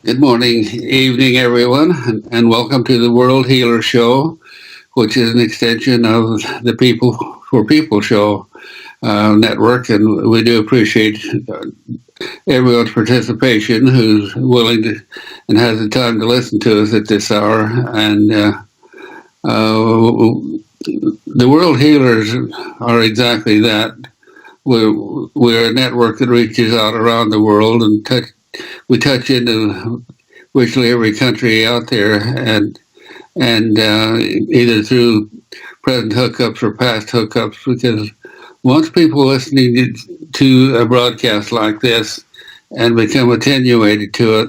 Good morning, evening, everyone, and welcome to the World Healer Show, which is an extension of the People for People show network. And we do appreciate everyone's participation who's willing to and has the time to listen to us at this hour. And the World Healers are exactly that. We're a network that reaches out around the world and we touch into virtually every country out there, and either through present hookups or past hookups, because once people listening to a broadcast like this and become attenuated to it,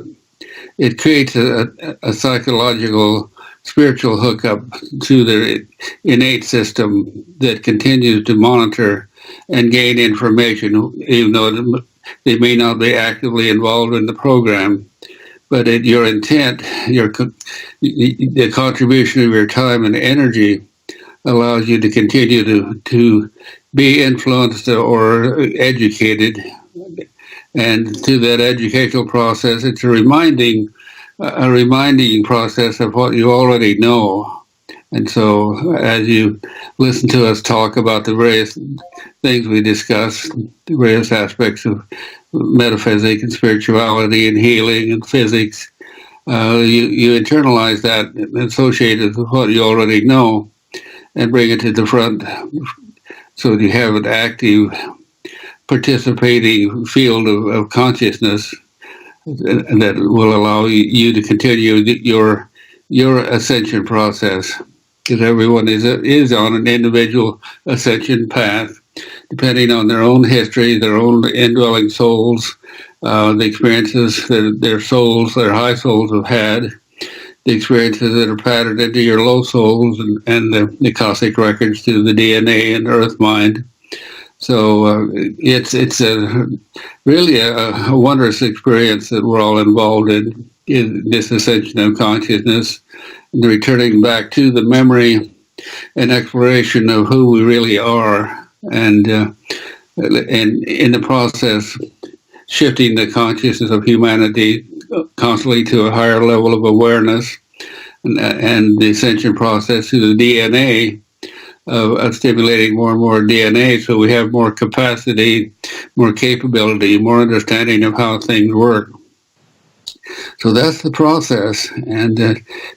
it creates a psychological, spiritual hookup to their innate system that continues to monitor and gain information, even though they may not be actively involved in the program, but your intent, the contribution of your time and energy allows you to continue to be influenced or educated. And through that educational process, it's a reminding process of what you already know. And so as you listen to us talk about the various things we discuss, the various aspects of metaphysics and spirituality and healing and physics, you internalize that and associate it with what you already know and bring it to the front so that you have an active, participating field of consciousness that will allow you to continue your ascension process. Because everyone is on an individual ascension path, depending on their own history, their own indwelling souls, the experiences that their souls, their high souls have had, the experiences that are patterned into your low souls, and the cosmic records through the DNA and earth mind. So it's really a wondrous experience that we're all involved in this ascension of consciousness, and returning back to the memory and exploration of who we really are, and in the process, shifting the consciousness of humanity constantly to a higher level of awareness, and the ascension process through the DNA of stimulating more and more DNA, so we have more capacity, more capability, more understanding of how things work. So that's the process. And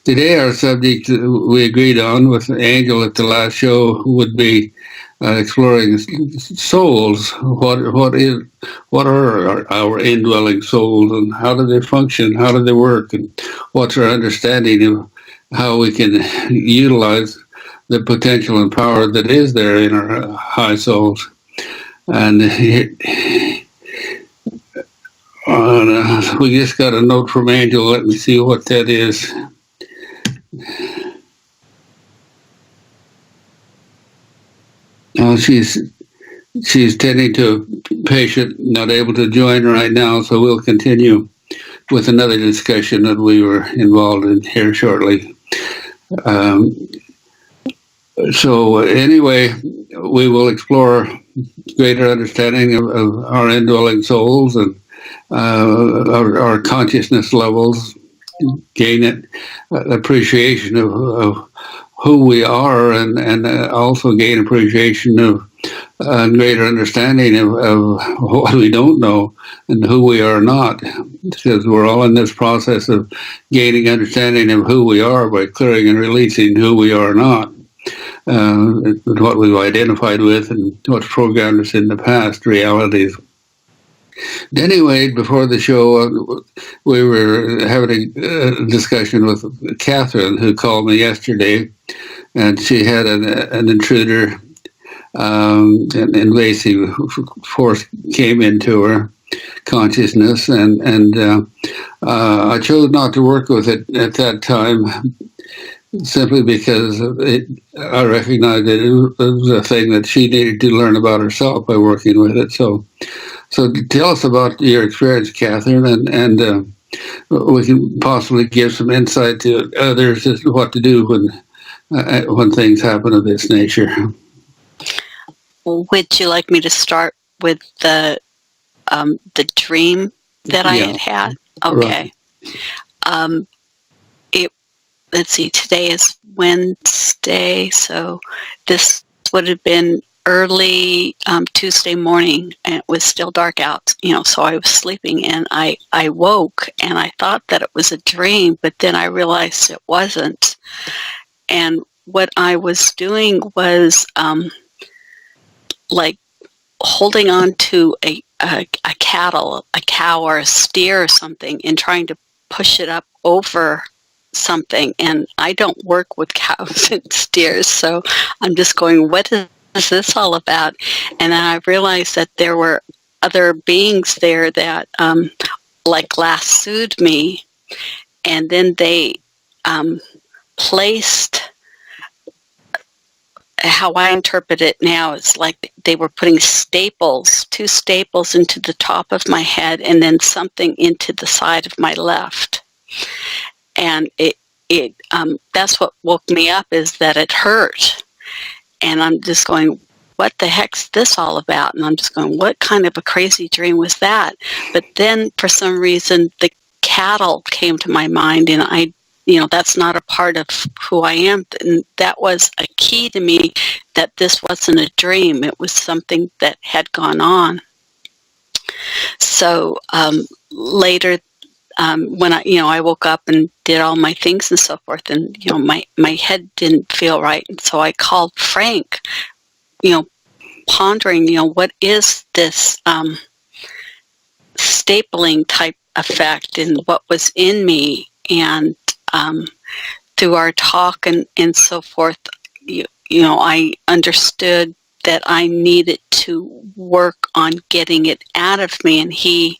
today our subject we agreed on with Angel at the last show would be exploring souls. What are our indwelling souls, and how do they function? How do they work? And what's our understanding of how we can utilize the potential and power that is there in our high souls? And we just got a note from Angel. Let me see what that is. She's tending to a patient, not able to join right now, so we'll continue with another discussion that we were involved in here shortly. So anyway, we will explore greater understanding of our indwelling souls and our consciousness levels, gain an appreciation of who we are, and also gain appreciation of greater understanding of what we don't know and who we are not, because we're all in this process of gaining understanding of who we are by clearing and releasing who we are not. what we've identified with and what's programmed us in the past realities. Anyway, before the show, we were having a discussion with Catherine, who called me yesterday, and she had an intruder, an invasive force came into her consciousness, and I chose not to work with it at that time, simply because I recognized that it was a thing that she needed to learn about herself by working with it. So tell us about your experience, Catherine, and we can possibly give some insight to others as to what to do when things happen of this nature. Would you like me to start with the dream that I had? Okay. Right. Let's see. Today is Wednesday, so this would have been early Tuesday morning, and it was still dark out, so I was sleeping, and I woke, and I thought that it was a dream, but then I realized it wasn't. And what I was doing was like holding on to a cow or a steer or something, and trying to push it up over something. And I don't work with cows and steers, so I'm just going, what is this all about? And then I realized that there were other beings there that like lassoed me, and then they placed, how I interpret it now, it's like they were putting two staples into the top of my head, and then something into the side of my left. And that's what woke me up, is that it hurt. And I'm just going, what the heck's this all about? And I'm just going, what kind of a crazy dream was that? But then for some reason, the cattle came to my mind, and that's not a part of who I am. And that was a key to me, that this wasn't a dream. It was something that had gone on. So later, when I woke up and did all my things and so forth, and my head didn't feel right, and so I called Frank, pondering, what is this stapling type effect, and what was in me. And through our talk and so forth, I understood that I needed to work on getting it out of me, and he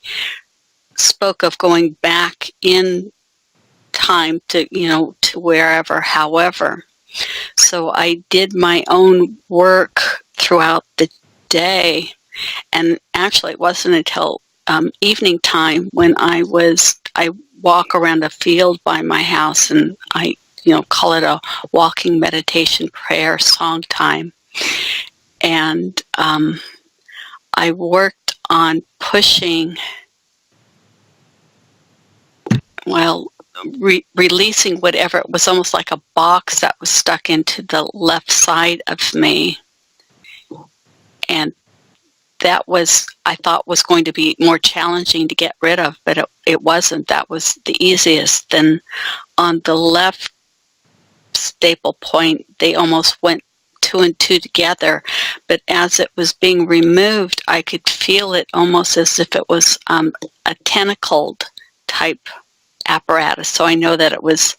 spoke of going back in time to wherever, however. So I did my own work throughout the day, and actually it wasn't until evening time when I walk around a field by my house, and I call it a walking meditation prayer song time. And I worked on pushing, releasing whatever. It was almost like a box that was stuck into the left side of me. And that was, I thought, was going to be more challenging to get rid of, but it wasn't. That was the easiest. Then on the left staple point, they almost went 2 and 2 together, but as it was being removed, I could feel it almost as if it was a tentacled type apparatus. So I know that it was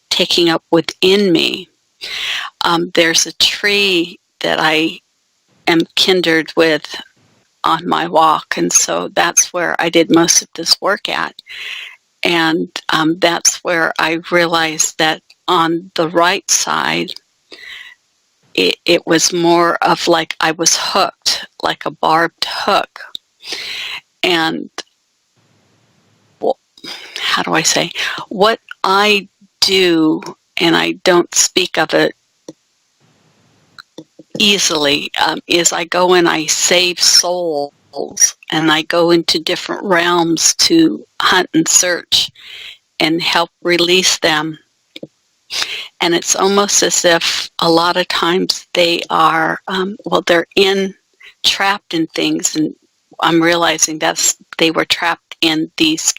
taking up within me. There's a tree that I am kindred with on my walk, and so that's where I did most of this work at. And that's where I realized that on the right side, it was more of like I was hooked, like a barbed hook. And how do I say? What I do, and I don't speak of it easily, is I go and I save souls, and I go into different realms to hunt and search and help release them. And it's almost as if a lot of times they are, they're trapped in things, and I'm realizing they were trapped in these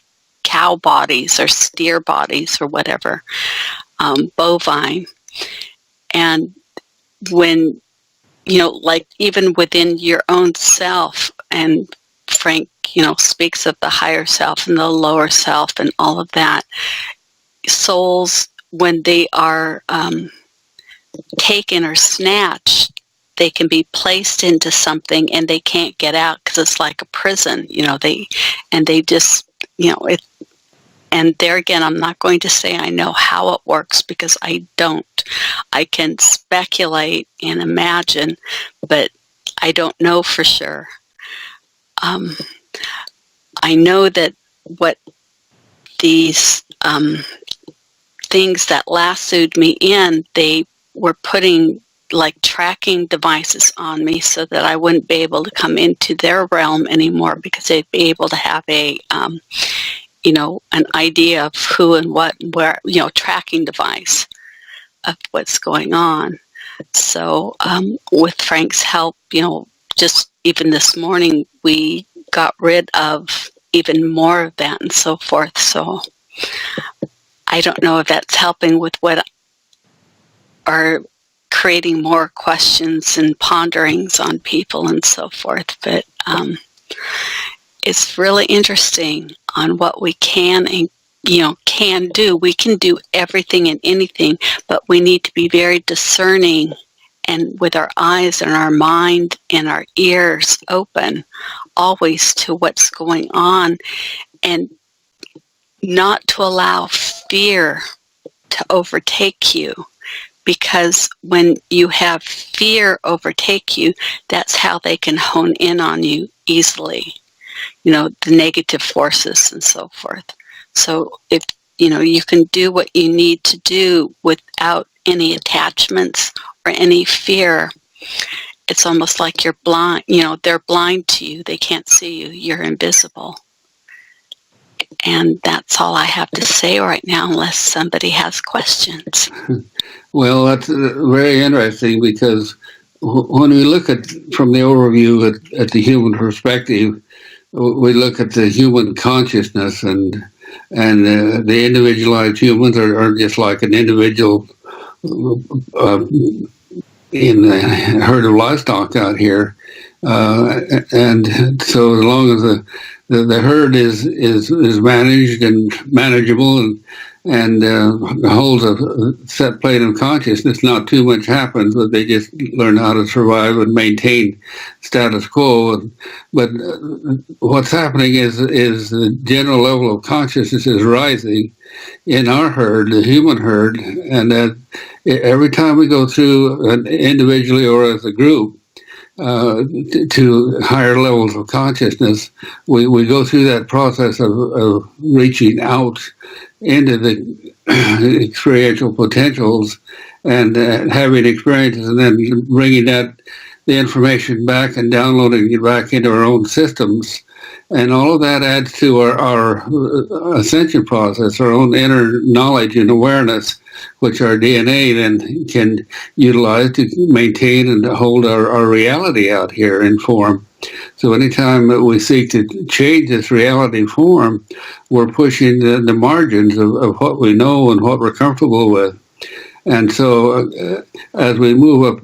cow bodies or steer bodies or whatever, bovine. And when, like even within your own self, and Frank, speaks of the higher self and the lower self and all of that, souls, when they are taken or snatched, they can be placed into something and they can't get out because it's like a prison, they just, it. And there again, I'm not going to say I know how it works because I don't. I can speculate and imagine, but I don't know for sure. I know that what these things that lassoed me in, they were putting like tracking devices on me so that I wouldn't be able to come into their realm anymore, because they'd be able to have a an idea of who and what and where, tracking device of what's going on. So with Frank's help, just even this morning, we got rid of even more of that and so forth. So I don't know if that's helping with what are creating more questions and ponderings on people and so forth. But it's really interesting on what we can and can do. We can do everything and anything, but we need to be very discerning and with our eyes and our mind and our ears open always to what's going on, and not to allow fear to overtake you, because when you have fear overtake you, that's how they can hone in on you easily, the negative forces and so forth. So if you can do what you need to do without any attachments or any fear, it's almost like you're blind, they're blind to you, they can't see you, you're invisible. And that's all I have to say right now, unless somebody has questions. Well, that's very interesting, because when we look at, from the overview at the human perspective, we look at the human consciousness, and the individualized humans are just like an individual in a herd of livestock out here, and so as long as the herd is managed and manageable and holds a set plane of consciousness, not too much happens, but they just learn how to survive and maintain status quo. But what's happening is the general level of consciousness is rising in our herd, the human herd, and that every time we go through, individually or as a group, to higher levels of consciousness, we go through that process of reaching out into the experiential potentials and having experiences, and then bringing the information back and downloading it back into our own systems. And all of that adds to our ascension process, our own inner knowledge and awareness, which our DNA then can utilize to maintain and hold our reality out here in form. So anytime that we seek to change this reality form, we're pushing the margins of what we know and what we're comfortable with. And so as we move up,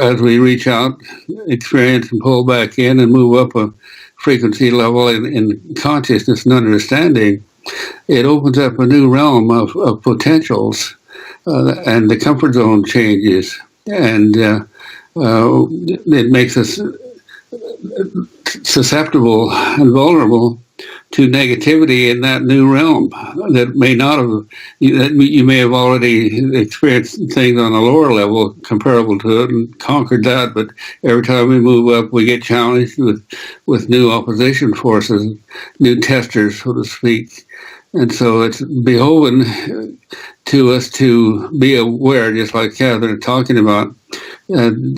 as we reach out, experience and pull back in and move up a frequency level in consciousness and understanding, it opens up a new realm of potentials, and the comfort zone changes, and it makes us susceptible and vulnerable to negativity in that new realm that may not have, that you may have already experienced things on a lower level comparable to it and conquered that, but every time we move up, we get challenged with new opposition forces, new testers, so to speak. And so it's beholden to us to be aware, just like Catherine is talking about,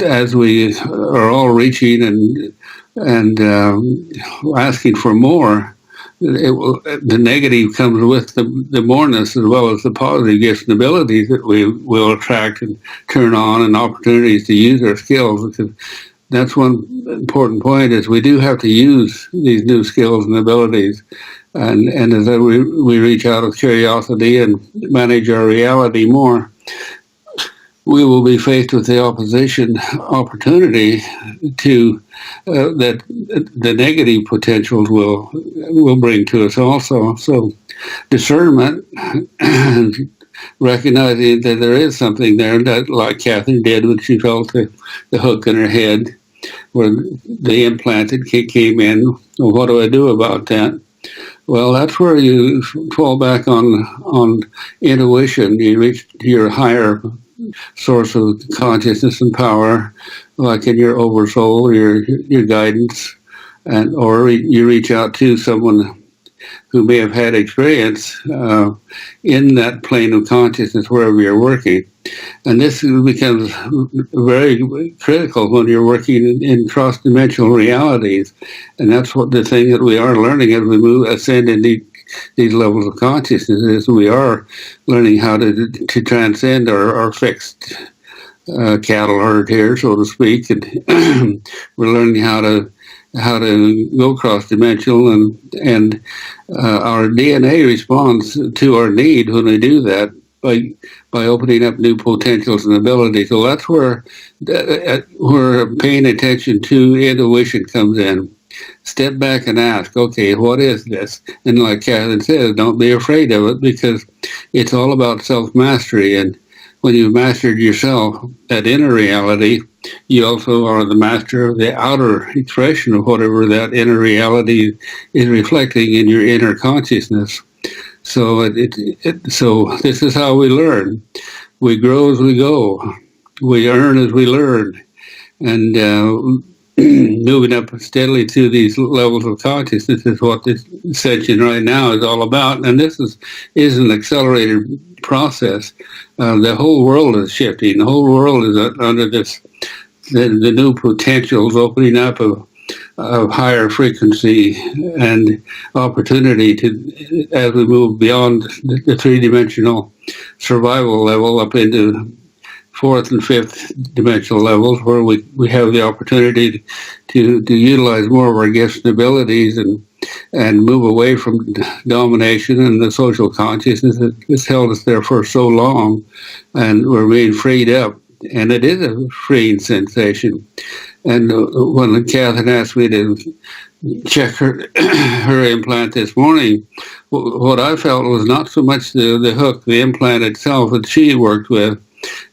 as we are all reaching and asking for more. The negative comes with the moreness, as well as the positive gifts and abilities that we will attract and turn on, and opportunities to use our skills. Because that's one important point, is we do have to use these new skills and abilities. And as we reach out of curiosity and manage our reality more, we will be faced with the opportunity to that the negative potentials will bring to us also. So discernment, recognizing that there is something there, that like Catherine did when she felt the hook in her head, where the implanted came in. Well, what do I do about that? Well, that's where you fall back on intuition. You reach your higher source of consciousness and power, like in your oversoul, your guidance, and or you reach out to someone who may have had experience in that plane of consciousness wherever you're working. And this becomes very critical when you're working in cross-dimensional realities. And that's what the thing that we are learning as we ascend in these levels of consciousness is we are learning how to transcend our fixed cattle herd here, so to speak. And we're learning how to go cross-dimensional, and our DNA responds to our need when we do that by opening up new potentials and abilities. So that's where paying attention to intuition comes in. Step back and ask, okay, what is this? And like Catherine says, don't be afraid of it, because it's all about self-mastery. And when you've mastered yourself, that inner reality, you also are the master of the outer expression of whatever that inner reality is reflecting in your inner consciousness. So so this is how we learn. We grow as we go. We earn as we learn. And moving up steadily to these levels of consciousness is what this ascension right now is all about. And this is an accelerated process. The whole world is shifting. The whole world is under the new potentials opening up of higher frequency and opportunity to, as we move beyond the three-dimensional survival level up into fourth and fifth dimensional levels, where we have the opportunity to utilize more of our gifts and abilities and move away from domination and the social consciousness that has held us there for so long, and we're being freed up. And it is a freeing sensation. And when Catherine asked me to check her implant this morning, what I felt was not so much the hook, the implant itself that she worked with,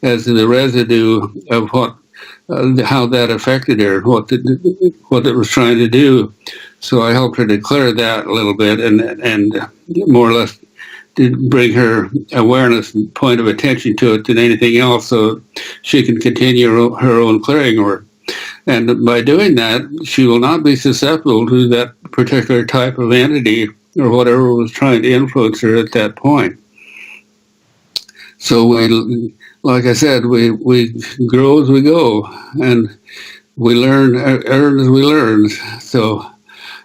as the residue of how that affected her, what it was trying to do. So I helped her to clear that a little bit and more or less to bring her awareness and point of attention to it than anything else, so she can continue her own clearing work. And by doing that, she will not be susceptible to that particular type of entity or whatever was trying to influence her at that point. So like I said, we grow as we go, and we earn as we learn. So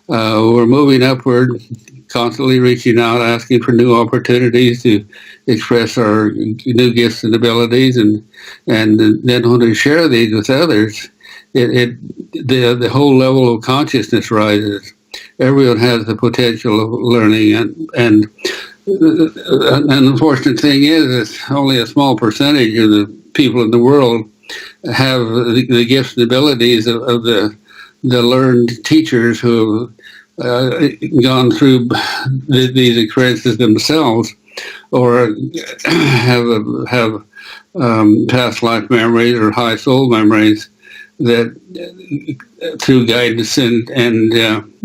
we're moving upward, constantly reaching out, asking for new opportunities to express our new gifts and abilities, and then when we share these with others, the whole level of consciousness rises. Everyone has the potential of learning, and an unfortunate thing is it's only a small percentage of the people in the world have the gifts and abilities of the learned teachers who have gone through these experiences themselves, or have past life memories or high soul memories that through guidance and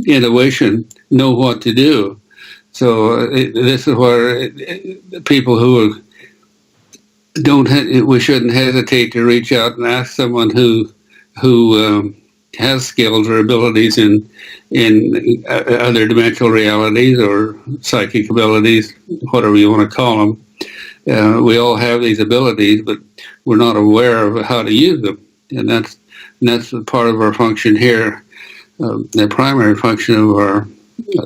intuition know what to do. So this is where people who we shouldn't hesitate to reach out and ask someone who has skills or abilities in other dimensional realities or psychic abilities, whatever you want to call them. We all have these abilities, but we're not aware of how to use them, and that's part of our function here. The primary function of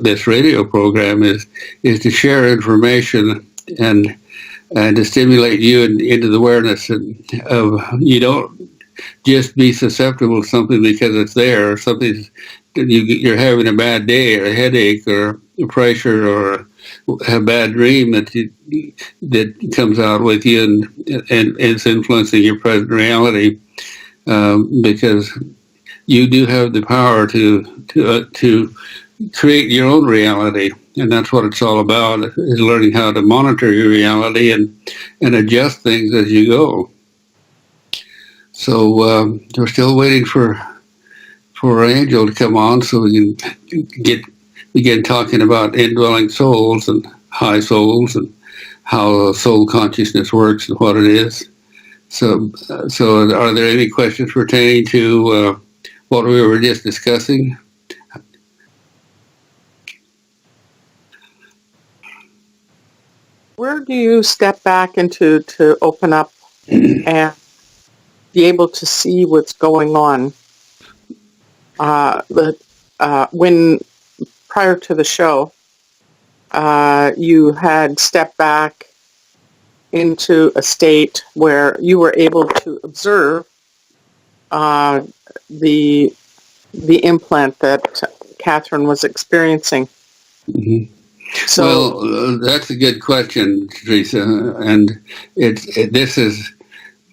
this radio program is to share information and to stimulate you into the awareness of you don't just be susceptible to something because it's there, or something you're having a bad day or a headache or pressure or a bad dream that comes out with you and is influencing your present reality, because you do have the power to create your own reality, and that's what it's all about: is learning how to monitor your reality and adjust things as you go. So we're still waiting for Angel to come on so we can begin talking about indwelling souls and high souls and how soul consciousness works and what it is. So are there any questions pertaining to what we were just discussing? Where do you step back into to open up and be able to see what's going on? When prior to the show, you had stepped back into a state where you were able to observe the implant that Catherine was experiencing. Mm-hmm. So, well, that's a good question, Teresa, and this is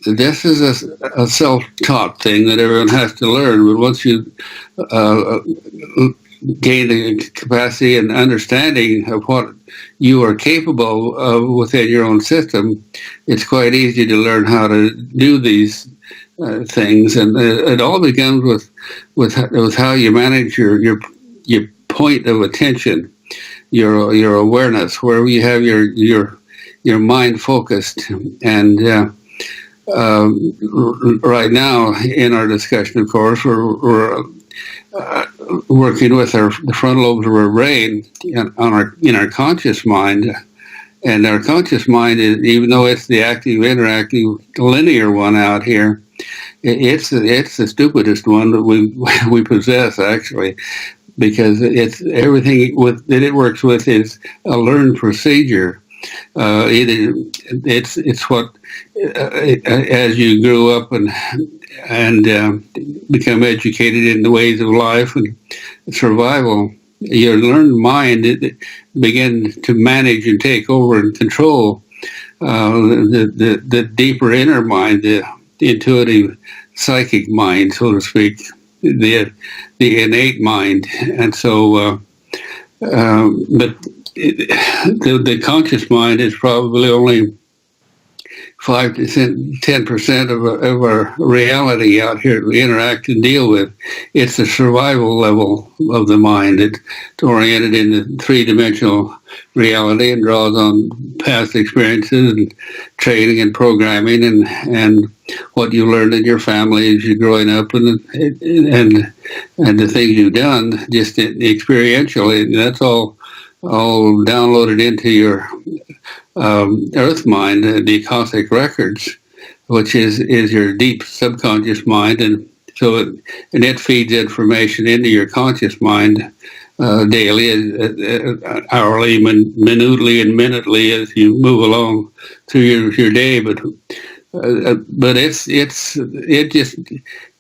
a self-taught thing that everyone has to learn. But once you gain the capacity and understanding of what you are capable of within your own system, it's quite easy to learn how to do these things. And it all begins with how you manage your point of attention, your awareness, where you have your mind focused. And right now in our discussion, of course, we're working with the frontal lobes of our brain in our conscious mind. And our conscious mind is, even though it's the active, interactive, linear one out here, it's the stupidest one that we possess, actually, because it's everything that it works with is a learned procedure. Either it's what as you grew up and become educated in the ways of life and survival, your learned mind begin to manage and take over and control the deeper inner mind, the intuitive psychic mind, so to speak, the innate mind. And so, but the conscious mind is probably only 5 to 10% of our reality out here that we interact and deal with. It's the survival level of the mind. It's oriented in the three-dimensional reality and draws on past experiences and training and programming and what you learned in your family as you're growing up and the things you've done just experientially. That's all downloaded into your earth mind, the Akashic records, which is your deep subconscious mind, and so it feeds information into your conscious mind daily, hourly, minutely, and minutely as you move along through your day. But it just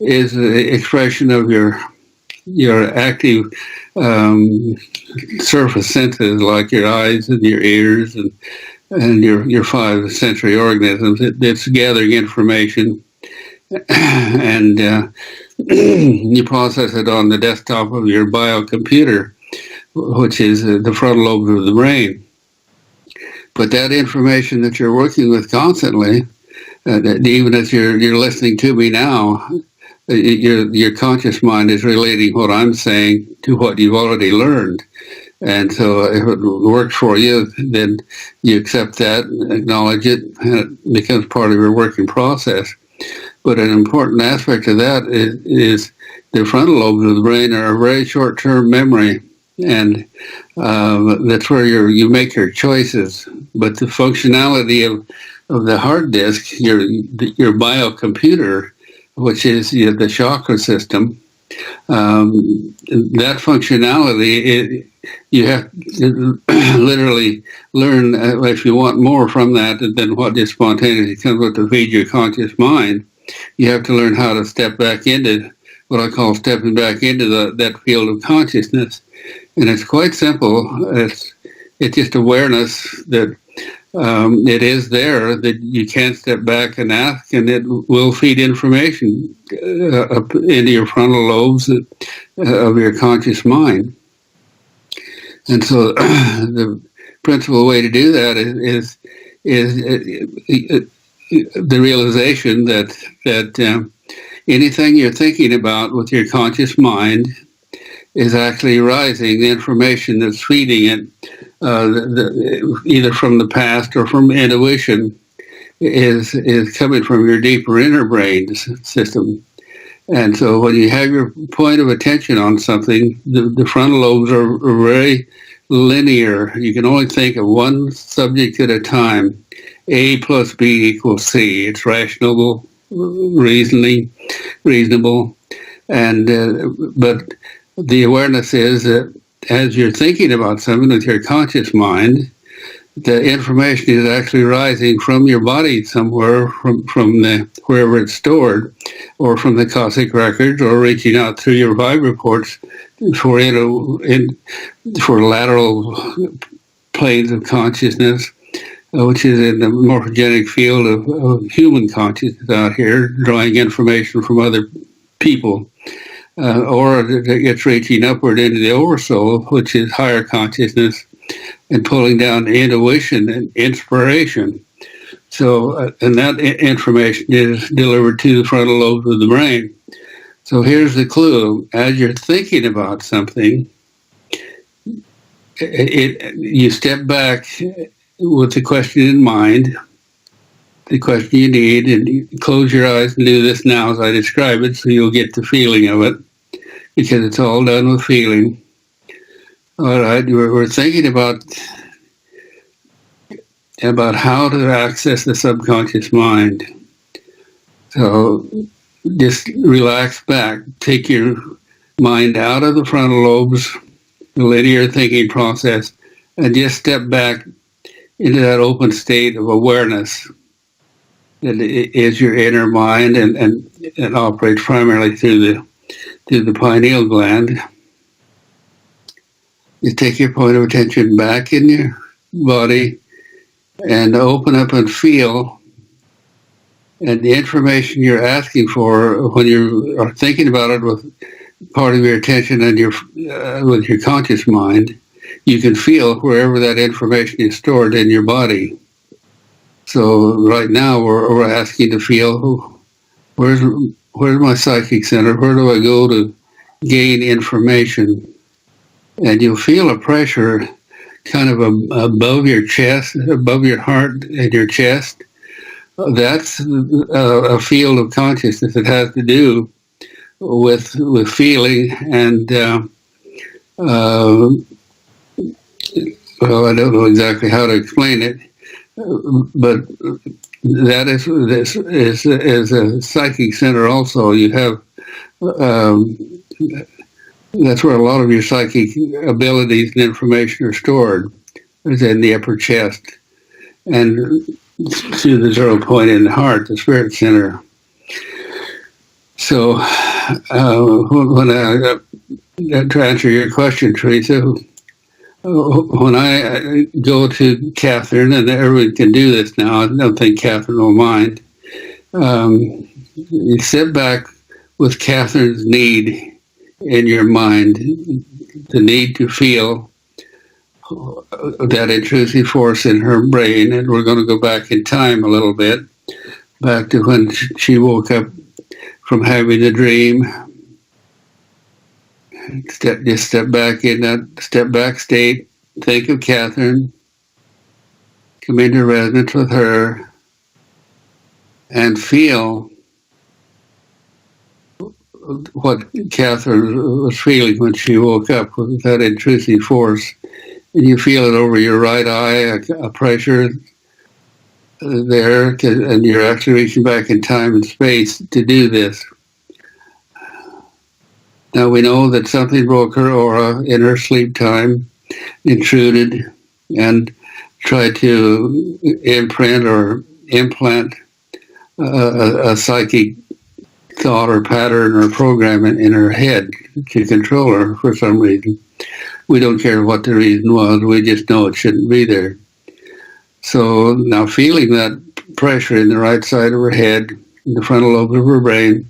is an expression of your active surface senses, like your eyes and your ears and your 5 sensory organisms. It's gathering information, and you process it on the desktop of your biocomputer, which is the frontal lobe of the brain. But that information that you're working with constantly, even as you're listening to me now, your conscious mind is relating what I'm saying to what you've already learned. And so if it works for you, then you accept that, acknowledge it, and it becomes part of your working process. But an important aspect of that is the frontal lobes of the brain are a very short-term memory, and that's where you make your choices. But the functionality of the hard disk, your biocomputer, which is the chakra system, that functionality, you have to literally learn, if you want more from that than what just spontaneously comes with to feed your conscious mind, you have to learn how to step back into what I call stepping back into that field of consciousness. And it's quite simple. It's just awareness that it is there, that you can't step back and ask, and it will feed information up into your frontal lobes of your conscious mind. And so the principal way to do that is the realization that anything you're thinking about with your conscious mind is actually rising. The information that's feeding it, either from the past or from intuition, is coming from your deeper inner brain system. And so when you have your point of attention on something, the frontal lobes are very linear. You can only think of one subject at a time. A plus B equals C. It's rational, reasonable, and but the awareness is that as you're thinking about something with your conscious mind, the information is actually rising from your body somewhere, from the wherever it's stored, or from the Cosmic records, or reaching out through your vibraports for lateral planes of consciousness, which is in the morphogenic field of human consciousness out here, drawing information from other people. Or it's reaching upward into the oversoul, which is higher consciousness, and pulling down intuition and inspiration. So, and that information is delivered to the frontal lobes of the brain. So here's the clue. As you're thinking about something, you step back with the question in mind, the question you need, and you close your eyes and do this now as I describe it, so you'll get the feeling of it, because it's all done with feeling. All right, we're thinking about how to access the subconscious mind. So just relax back, take your mind out of the frontal lobes, the linear thinking process, and just step back into that open state of awareness that is your inner mind and operates primarily through the pineal gland. You take your point of attention back in your body and open up and feel. And the information you're asking for, when you are thinking about it with part of your attention and with your conscious mind, you can feel wherever that information is stored in your body. So right now we're asking to feel, where's my psychic center? Where do I go to gain information? And you'll feel a pressure kind of above your chest, above your heart and your chest. That's a field of consciousness that has to do with feeling and well, I don't know exactly how to explain it, but that is a psychic center. Also, you have that's where a lot of your psychic abilities and information are stored, is in the upper chest and through the 0 point in the heart, the spirit center. So, when to answer your question, Teresa, when I go to Catherine, and everyone can do this now, I don't think Catherine will mind, you sit back with Catherine's need in your mind, the need to feel that intrusive force in her brain, and we're going to go back in time a little bit, back to when she woke up from having the dream. Just step back in that step back state, think of Catherine, come into resonance with her, and feel what Catherine was feeling when she woke up with that intrusive force. And you feel it over your right eye, a pressure there, and you're actually reaching back in time and space to do this. Now we know that something broke her aura in her sleep time, intruded, and tried to imprint or implant a psychic thought or pattern or program in her head to control her for some reason. we don't care what the reason was. We just know it shouldn't be there. So now feeling that pressure in the right side of her head, in the frontal lobe of her brain,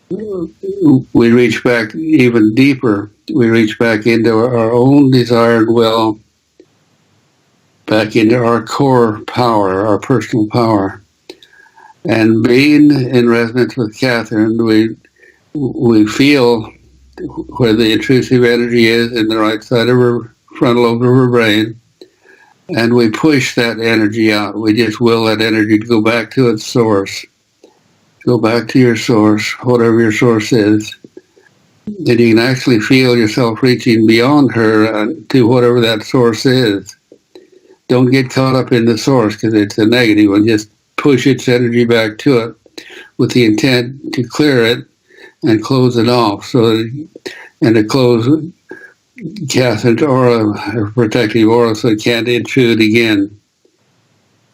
we reach back even deeper. We reach back into our own desired will, back into our core power, our personal power. And being in resonance with Catherine, we feel where the intrusive energy is in the right side of her frontal lobe of her brain, and we push that energy out. We just will that energy to go back to its source. Go back to your source, whatever your source is. And you can actually feel yourself reaching beyond her to whatever that source is. Don't get caught up in the source because it's a negative one. Just push its energy back to it with the intent to clear it and close it off. And to close Catherine's aura, her protective aura, so it can't intrude again.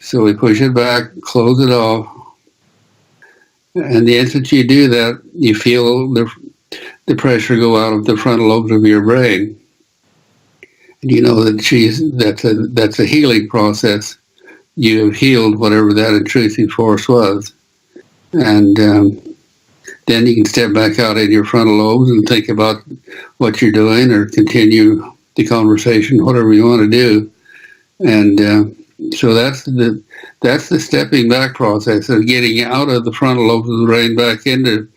So we push it back, close it off. And the instant you do that, you feel the pressure go out of the frontal lobes of your brain. And you know that that's a healing process. You have healed whatever that intrusive force was. And then you can step back out in your frontal lobes and think about what you're doing or continue the conversation, whatever you want to do. And so that's the stepping back process of getting out of the frontal lobes of the brain back into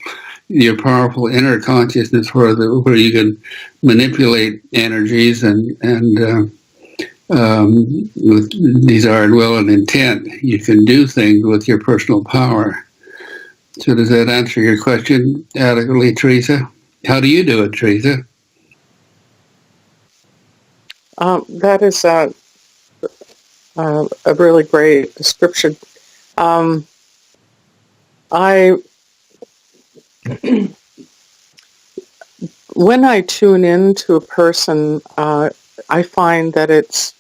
your powerful inner consciousness where you can manipulate energies and with desire and will and intent, you can do things with your personal power. So does that answer your question adequately, Teresa? How do you do it, Teresa? That is a really great description. When I tune in to a person, I find that it's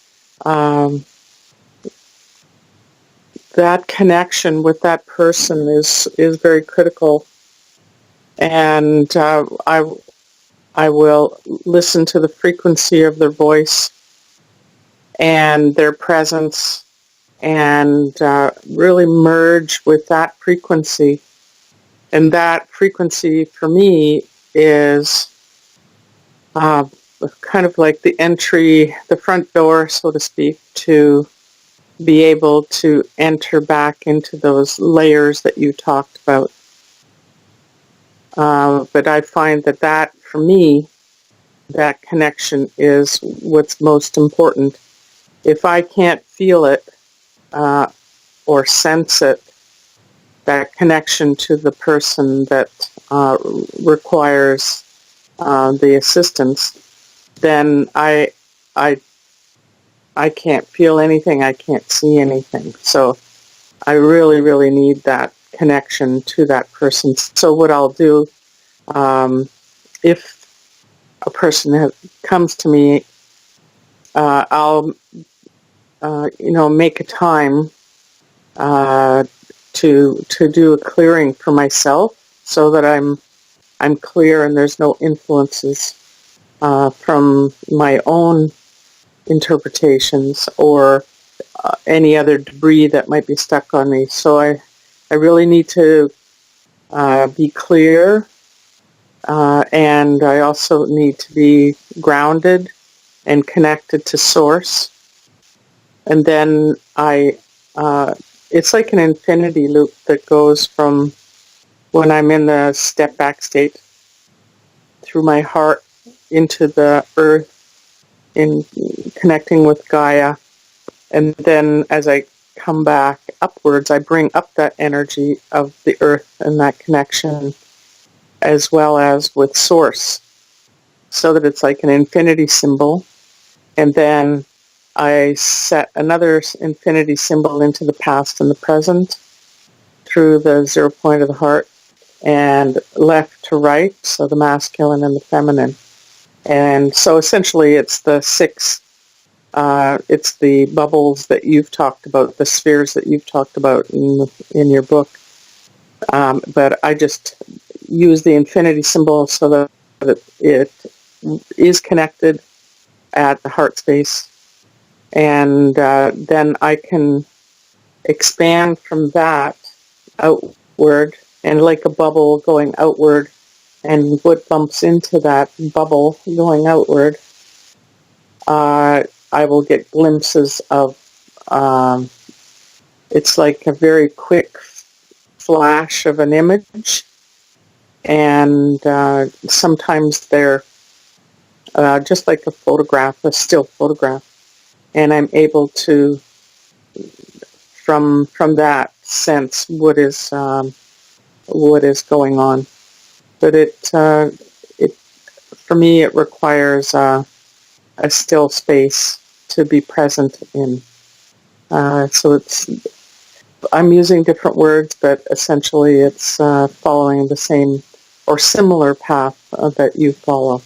that connection with that person is very critical, and I will listen to the frequency of their voice and their presence, and really merge with that frequency. And that frequency for me is kind of like the entry, the front door, so to speak, to be able to enter back into those layers that you talked about. But I find that for me, that connection is what's most important. If I can't feel it or sense it, that connection to the person that requires the assistance, then I can't feel anything, I can't see anything. So I really, really need that connection to that person. So what I'll do, if a person comes to me, I'll make a time to do a clearing for myself, so that I'm clear and there's no influences from my own interpretations or any other debris that might be stuck on me. So I really need to be clear, and I also need to be grounded and connected to source. And then it's like an infinity loop that goes from when I'm in the step back state through my heart into the earth, in connecting with Gaia. And then as I come back upwards, I bring up that energy of the earth and that connection, as well as with source, so that it's like an infinity symbol. And then I set another infinity symbol into the past and the present through the 0 point of the heart, and left to right, so the masculine and the feminine. And so essentially it's the six, it's the bubbles that you've talked about, the spheres that you've talked about in your book. But I just use the infinity symbol so that it is connected at the heart space. And then I can expand from that outward, and like a bubble going outward, and what bumps into that bubble going outward, I will get glimpses of, it's like a very quick flash of an image, and sometimes they're just like a photograph, a still photograph, and I'm able to, from that, sense what is going on. But it for me, it requires a still space to be present in. So I'm using different words, but essentially it's following the same or similar path that you follow.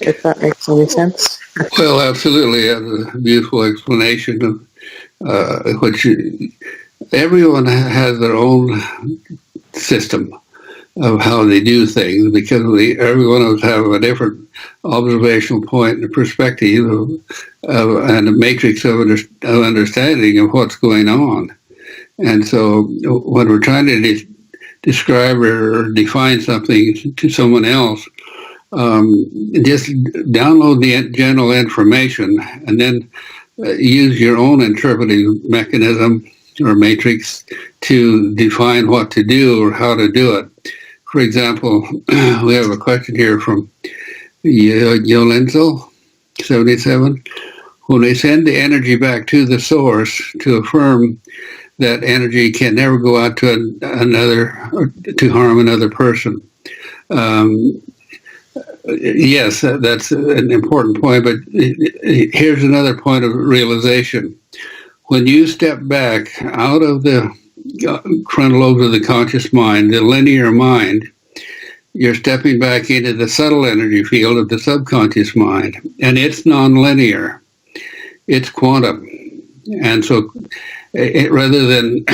If that makes any sense. Well, absolutely. That's a beautiful explanation of which everyone has their own system of how they do things, because everyone of us have a different observational point and perspective and a matrix of understanding of what's going on. And so when we're trying to describe or define something to someone else, just download the general information and then use your own interpretive mechanism or matrix to define what to do or how to do it. For example, we have a question here from Yolenzo, 77. When they send the energy back to the source to affirm that energy can never go out to another or to harm another person. Yes, that's an important point, but here's another point of realization. When you step back out of the frontal lobes of the conscious mind, the linear mind, you're stepping back into the subtle energy field of the subconscious mind, and it's nonlinear. It's quantum. And so rather than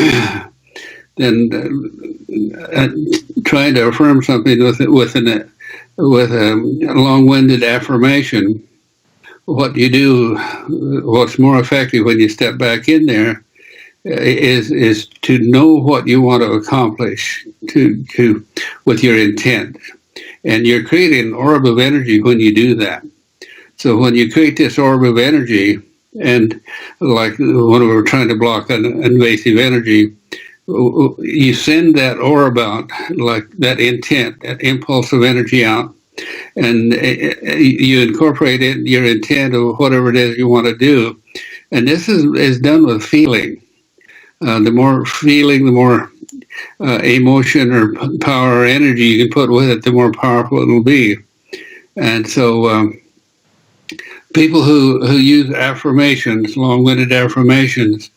trying to affirm something with a long-winded affirmation, what you do, what's more effective when you step back in there is to know what you want to accomplish with your intent. And you're creating an orb of energy when you do that. So when you create this orb of energy, and like when we were trying to block an invasive energy, you send that orb out, like that intent, that impulse of energy out, and you incorporate it, your intent of whatever it is you want to do. And this is done with feeling. The more feeling, the more emotion or power or energy you can put with it, the more powerful it will be. And so people who use affirmations, long-winded affirmations,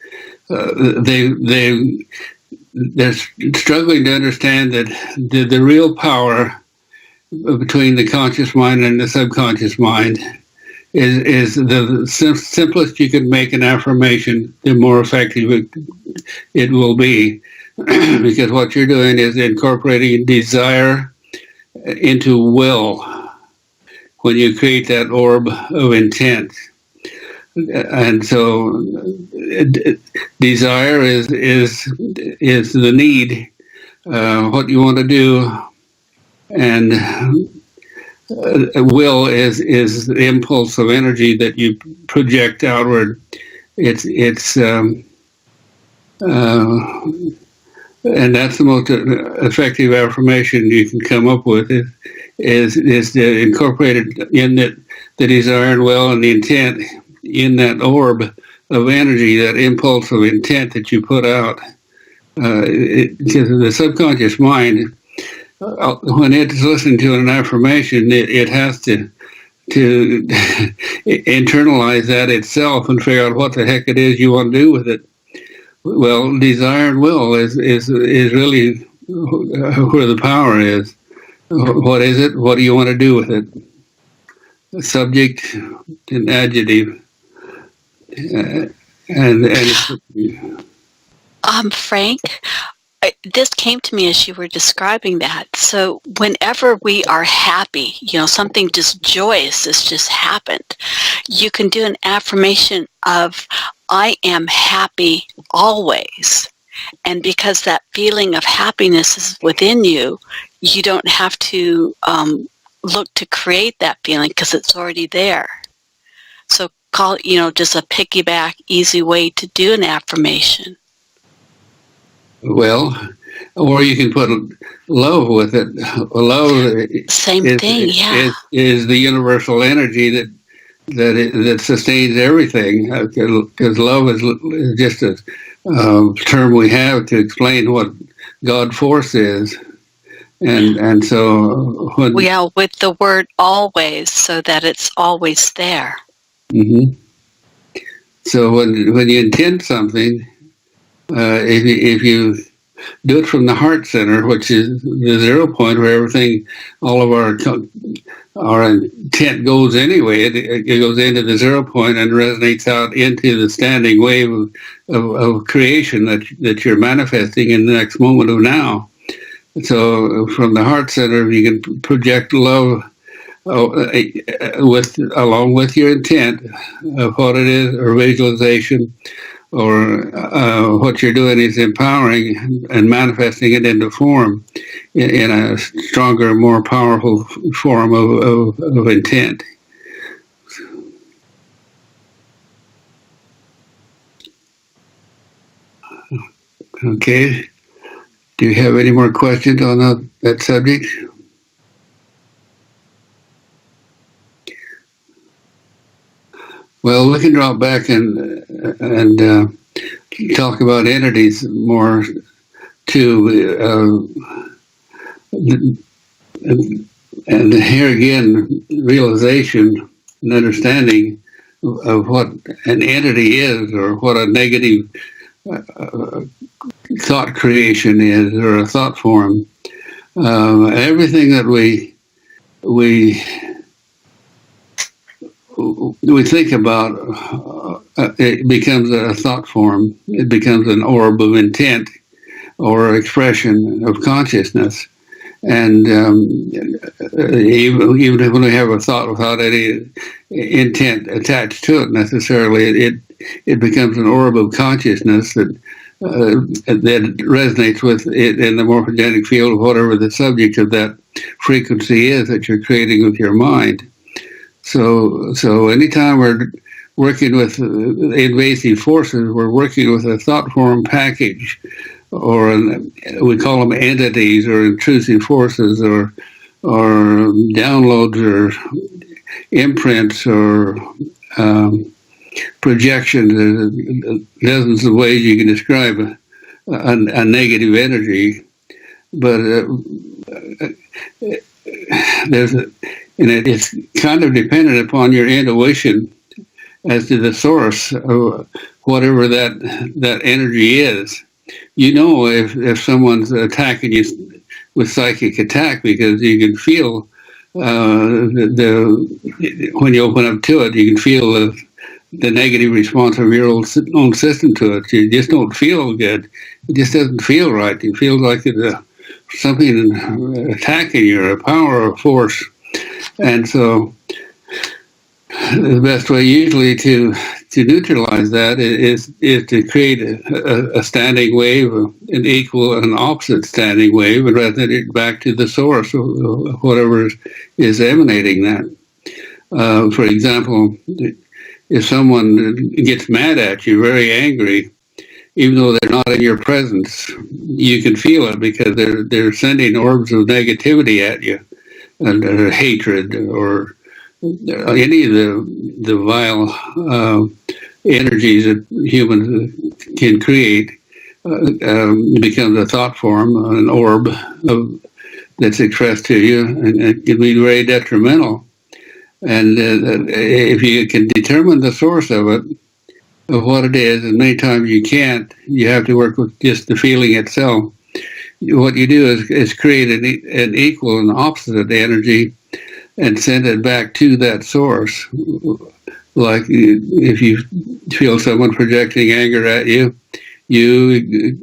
they're struggling to understand that the real power between the conscious mind and the subconscious mind is the simplest you can make an affirmation, the more effective it will be. Because what you're doing is incorporating desire into will when you create that orb of intent. And so desire is the need, what you want to do, and will is the impulse of energy that you project outward. It's and that's the most effective affirmation you can come up with is to incorporate it in the desire and will and the intent in that orb of energy, that impulse of intent that you put out. Because the subconscious mind, when it's listening to an affirmation, it has to internalize that itself and figure out what the heck it is you want to do with it. Well, desire and will is really where the power is. What is it? What do you want to do with it? Subject and adjective. Frank, this came to me as you were describing that. So whenever we are happy, something just joyous has just happened, you can do an affirmation of, I am happy always. And because that feeling of happiness is within you, you don't have to look to create that feeling because it's already there. So call it, just a piggyback, easy way to do an affirmation. Well, or you can put love with it. Love Same thing, yeah. is the universal energy that sustains everything. Because love is just a term we have to explain what God force is, and so with the word always, so that it's always there. Mm-hmm. So when you intend something. If you do it from the heart center, which is the 0 point where everything, all of our intent goes anyway, it goes into the 0 point and resonates out into the standing wave of creation that you're manifesting in the next moment of now. So from the heart center, you can project love along with your intent of what it is, or visualization, or what you're doing is empowering and manifesting it into form in a stronger, more powerful form of intent. Okay. Do you have any more questions on that subject? Well, we can drop back and talk about entities more too. And here again, realization and understanding of what an entity is, or what a negative thought creation is, or a thought form. Everything that we think about, it becomes a thought form. It becomes an orb of intent or expression of consciousness. And even when we have a thought without any intent attached to it necessarily, it becomes an orb of consciousness that resonates with it in the morphogenic field of whatever the subject of that frequency is that you're creating with your mind. So anytime we're working with invasive forces, we're working with a thought form package, or we call them entities, or intrusive forces, or downloads, or imprints, or projections. There's dozens of ways you can describe a negative energy, but it's kind of dependent upon your intuition as to the source of whatever that energy is. You know if someone's attacking you with psychic attack, because you can feel when you open up to it, you can feel the negative response of your own system to it. You just don't feel good. It just doesn't feel right. You feel like it's something attacking you, or a power or force. And so the best way usually to neutralize that is to create a standing wave, an equal and an opposite standing wave, and resonate it back to the source of whatever is emanating that. For example, if someone gets mad at you, very angry, even though they're not in your presence, you can feel it, because they're sending orbs of negativity at you, or hatred, or any of the vile energies that humans can create. Becomes a thought form, an orb that's expressed to you, and it can be very detrimental. And if you can determine the source of it, of what it is, and many times you can't, you have to work with just the feeling itself. What you do is create an equal and opposite energy and send it back to that source. Like if you feel someone projecting anger at you, you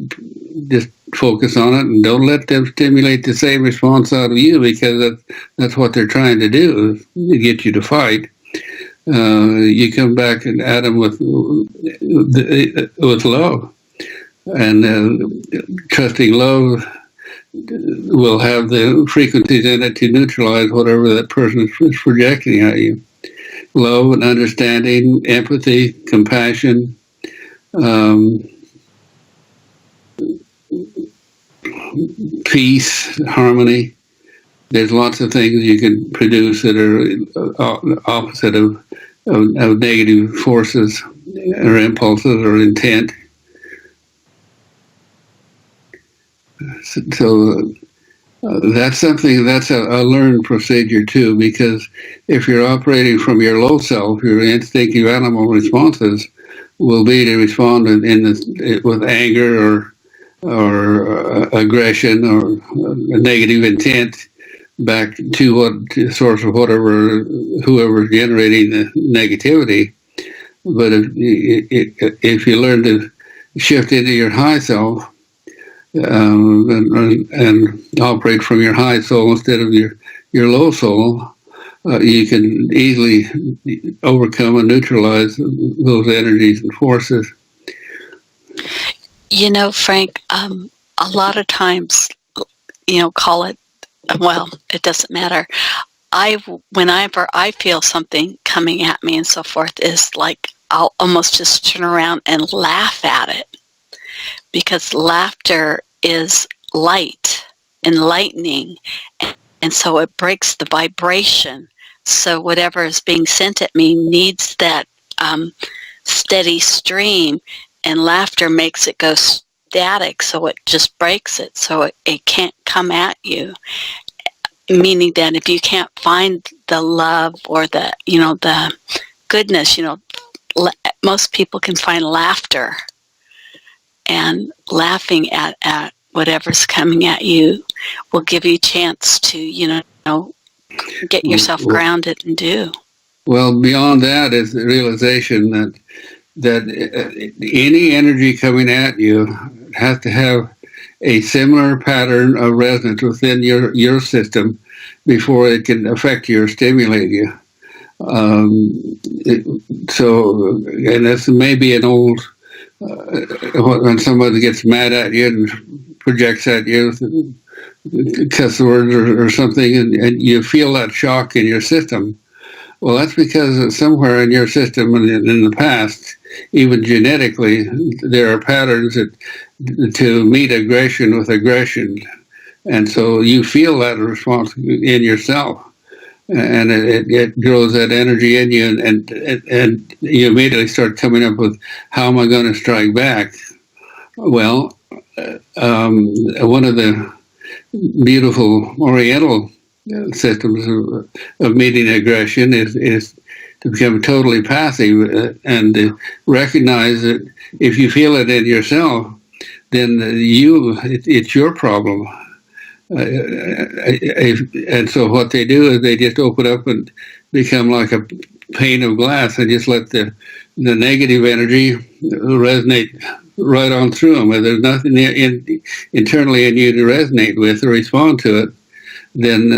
just focus on it, and don't let them stimulate the same response out of you, because that's what they're trying to do, to get you to fight. You come back at them with love, and trusting love will have the frequencies in it to neutralize whatever that person is projecting at you. Love and understanding, empathy, compassion, peace, harmony. There's lots of things you can produce that are opposite of negative forces or impulses or intent. So that's something, that's a learned procedure too, because if you're operating from your low self, your instinctive animal responses will be to respond with anger or aggression or a negative intent back to what source of whoever's generating the negativity. But if you learn to shift into your high self, and operate from your high soul instead of your low soul, you can easily overcome and neutralize those energies and forces. You know, Frank, a lot of times, call it, well, it doesn't matter. Whenever I feel something coming at me and so forth, is like I'll almost just turn around and laugh at it, because laughter is light, enlightening, and so it breaks the vibration. So whatever is being sent at me needs that steady stream, and laughter makes it go static, so it just breaks it, so it can't come at you. Meaning that if you can't find the love or the goodness, most people can find laughter, and laughing at whatever's coming at you will give you a chance to get yourself grounded and do. Well, beyond that is the realization that any energy coming at you has to have a similar pattern of resonance within your system before it can affect you or stimulate you. And this may be an old, when somebody gets mad at you and projects at you cuss words or something, and you feel that shock in your system. Well, that's because somewhere in your system in the past, even genetically, there are patterns to meet aggression with aggression. And so you feel that response in yourself, and it grows that energy in you, and you immediately start coming up with, how am I going to strike back? Well, one of the beautiful Oriental systems of meeting aggression is to become totally passive and to recognize that if you feel it in yourself, then it's your problem. And so what they do is they just open up and become like a pane of glass and just let the negative energy resonate right on through them. If there's nothing internally in you to resonate with or respond to it, then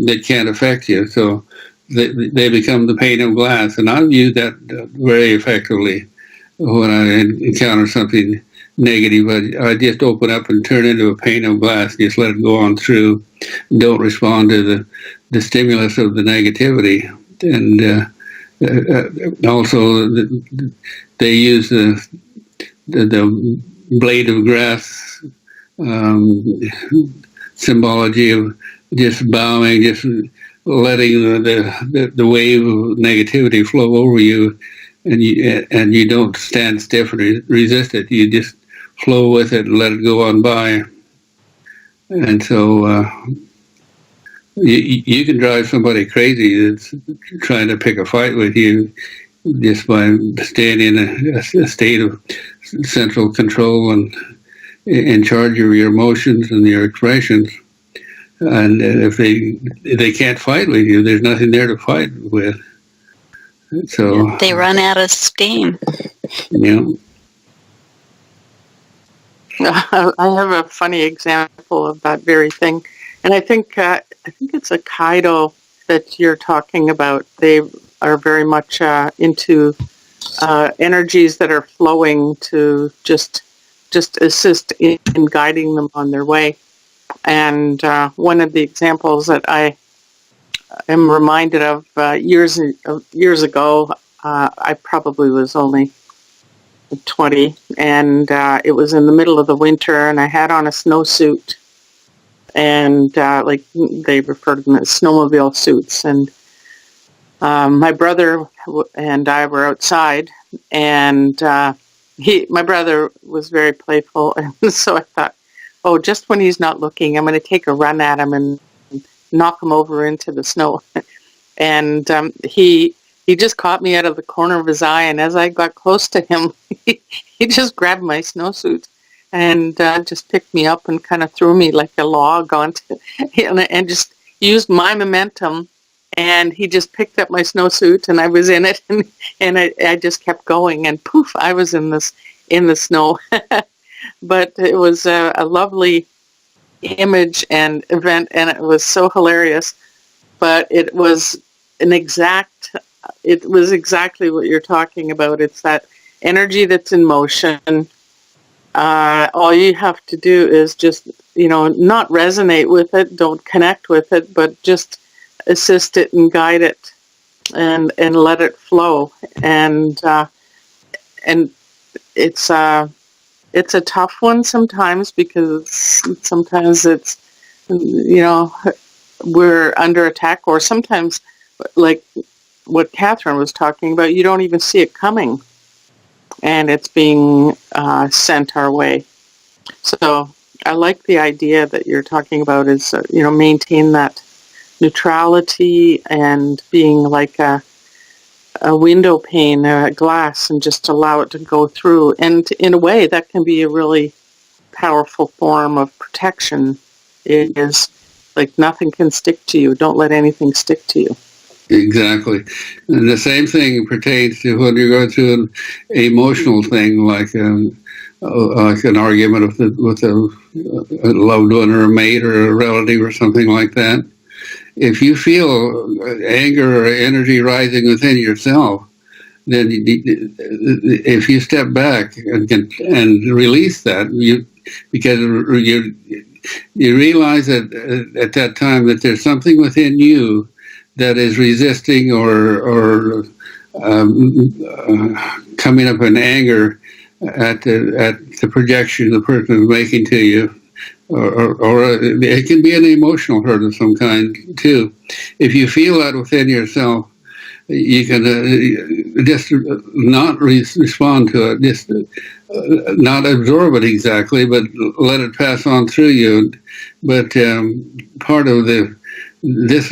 it can't affect you. So they become the pane of glass. And I've used that very effectively when I encounter something negative. I just open up and turn into a pane of glass, just let it go on through, don't respond to the stimulus of the negativity. And also they use the blade of grass symbology of just bowing, just letting the wave of negativity flow over you, and you don't stand stiff and resist it. You just flow with it and let it go on by. And so you can drive somebody crazy that's trying to pick a fight with you just by staying in a state of central control and in charge of your emotions and your expressions. And if they can't fight with you, there's nothing there to fight with. So they run out of steam. Yeah. I have a funny example of that very thing, and I think it's a kaido that you're talking about. They are very much into energies that are flowing to just assist in guiding them on their way. And one of the examples that I am reminded of years ago, I probably was only 20, and it was in the middle of the winter, and I had on a snowsuit, and like they refer to them as snowmobile suits. And my brother and I were outside, and my brother was very playful, and so I thought, oh, just when he's not looking, I'm going to take a run at him and knock him over into the snow. And he just caught me out of the corner of his eye, and as I got close to him, he just grabbed my snowsuit and just picked me up and kind of threw me like a log onto, and just used my momentum. And he just picked up my snowsuit, and I was in it, and I just kept going, and poof, I was in the snow. But it was a lovely image and event, and it was so hilarious. But it was exactly what you're talking about. It's that energy that's in motion. All you have to do is just, not resonate with it, don't connect with it, but just assist it and guide it and let it flow. And it's a tough one sometimes, because sometimes it's, we're under attack, or sometimes, like what Catherine was talking about, you don't even see it coming, and it's being sent our way. So I like the idea that you're talking about is, maintain that neutrality and being like a window pane, a glass, and just allow it to go through. And in a way, that can be a really powerful form of protection. It is like nothing can stick to you. Don't let anything stick to you. Exactly. And the same thing pertains to when you're going through an emotional thing, like an argument with a loved one or a mate or a relative or something like that. If you feel anger or energy rising within yourself, then if you step back and release that, because you realize that at that time that there's something within you that is resisting or coming up in anger at the projection the person is making to you. Or it can be an emotional hurt of some kind too. If you feel that within yourself, you can just not respond to it, just not absorb it exactly, but let it pass on through you. But part of this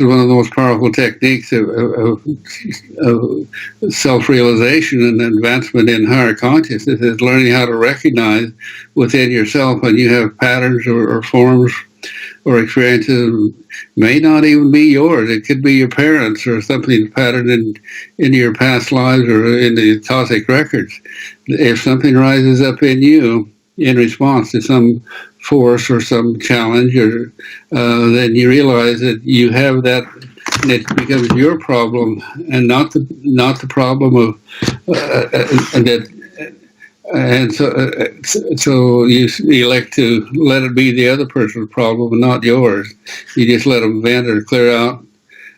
is one of the most powerful techniques of self-realization and advancement in higher consciousness, is learning how to recognize within yourself when you have patterns or forms or experiences may not even be yours. It could be your parents or something patterned in your past lives or in the Cosmic records. If something rises up in you in response to some force or some challenge, or then you realize that you have that, and it becomes your problem and not the problem of that. And so you elect to let it be the other person's problem and not yours. You just let them vent or clear out,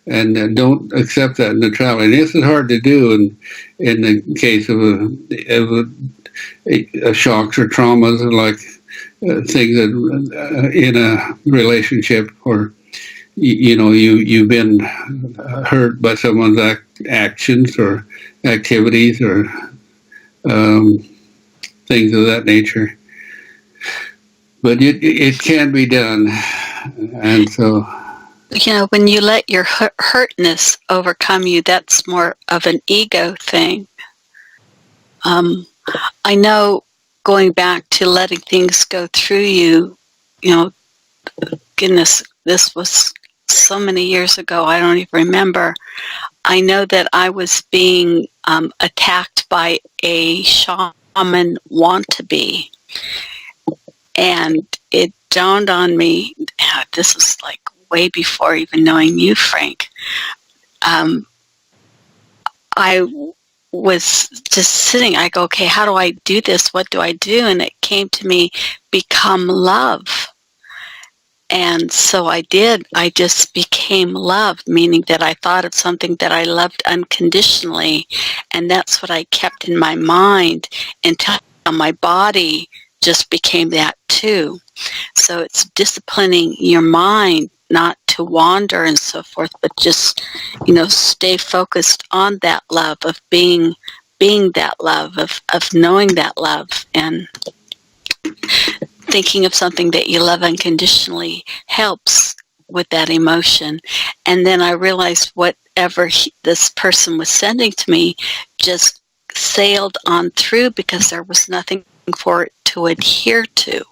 and don't accept that neutrality. And this is hard to do in the case of a shocks or traumas, like things that in a relationship, or you've been hurt by someone's actions or activities or things of that nature. But it can be done, and so. When you let your hurtness overcome you, that's more of an ego thing. I know, going back to letting things go through you, goodness, this was so many years ago, I don't even remember. I know that I was being attacked by a shaman want-to-be. And it dawned on me, this was like way before even knowing you, Frank. I was just sitting, I go, okay, how do I do this? What do I do? And it came to me, become love. And so I did. I just became love, meaning that I thought of something that I loved unconditionally. And that's what I kept in my mind until my body just became that too. So it's disciplining your mind not to wander and so forth, but just, stay focused on that love of being that love, of knowing that love, and thinking of something that you love unconditionally helps with that emotion. And then I realized whatever this person was sending to me just sailed on through because there was nothing for it to adhere to.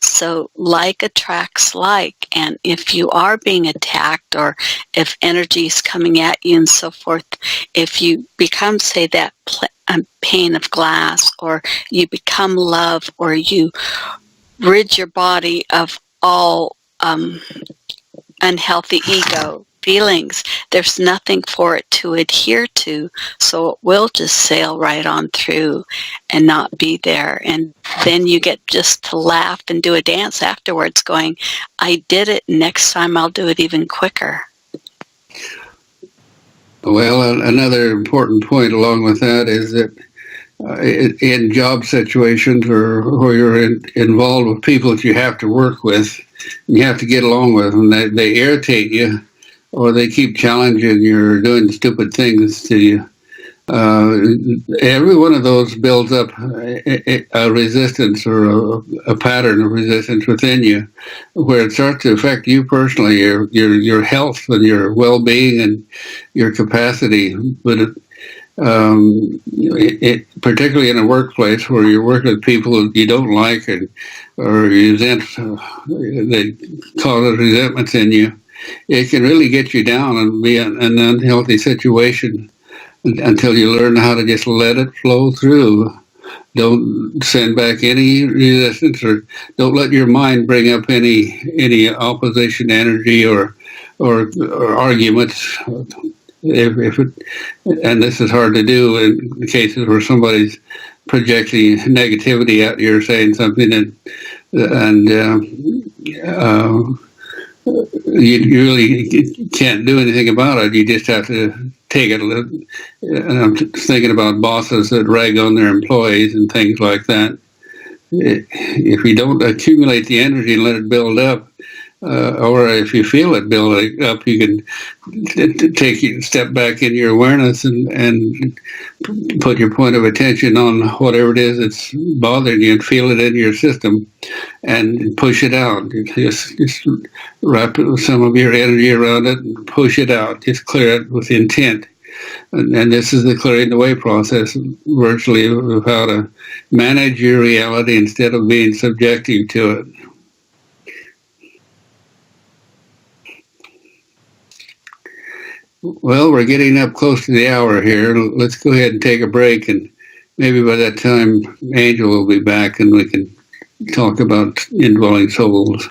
So like attracts like, and if you are being attacked or if energy is coming at you and so forth, if you become, say, that pane of glass, or you become love, or you rid your body of all unhealthy ego feelings, there's nothing for it to adhere to, so it will just sail right on through and not be there. And then you get just to laugh and do a dance afterwards going, I did it, next time I'll do it even quicker. Well, another important point along with that is that in job situations or where you're involved with people that you have to work with, you have to get along with, and they irritate you, or they keep challenging you or doing stupid things to you. Every one of those builds up a resistance or a pattern of resistance within you, where it starts to affect you personally, your health and your well-being and your capacity. But particularly in a workplace where you're working with people you don't like, or you resent, they cause resentments in you, it can really get you down and be an unhealthy situation until you learn how to just let it flow through. Don't send back any resistance, or don't let your mind bring up any opposition energy or arguments. If it, and this is hard to do in cases where somebody's projecting negativity out here, saying something, and you really can't do anything about it. You just have to take it. And I'm thinking about bosses that rag on their employees and things like that. If you don't accumulate the energy and let it build up, or if you feel it building up, you can step back in your awareness and put your point of attention on whatever it is that's bothering you, and feel it in your system and push it out. Just wrap some of your energy around it and push it out. Just clear it with intent. And this is the clearing the way process, virtually, of how to manage your reality instead of being subjective to it. Well, we're getting up close to the hour here. Let's go ahead and take a break, and maybe by that time Angel will be back and we can talk about indwelling souls.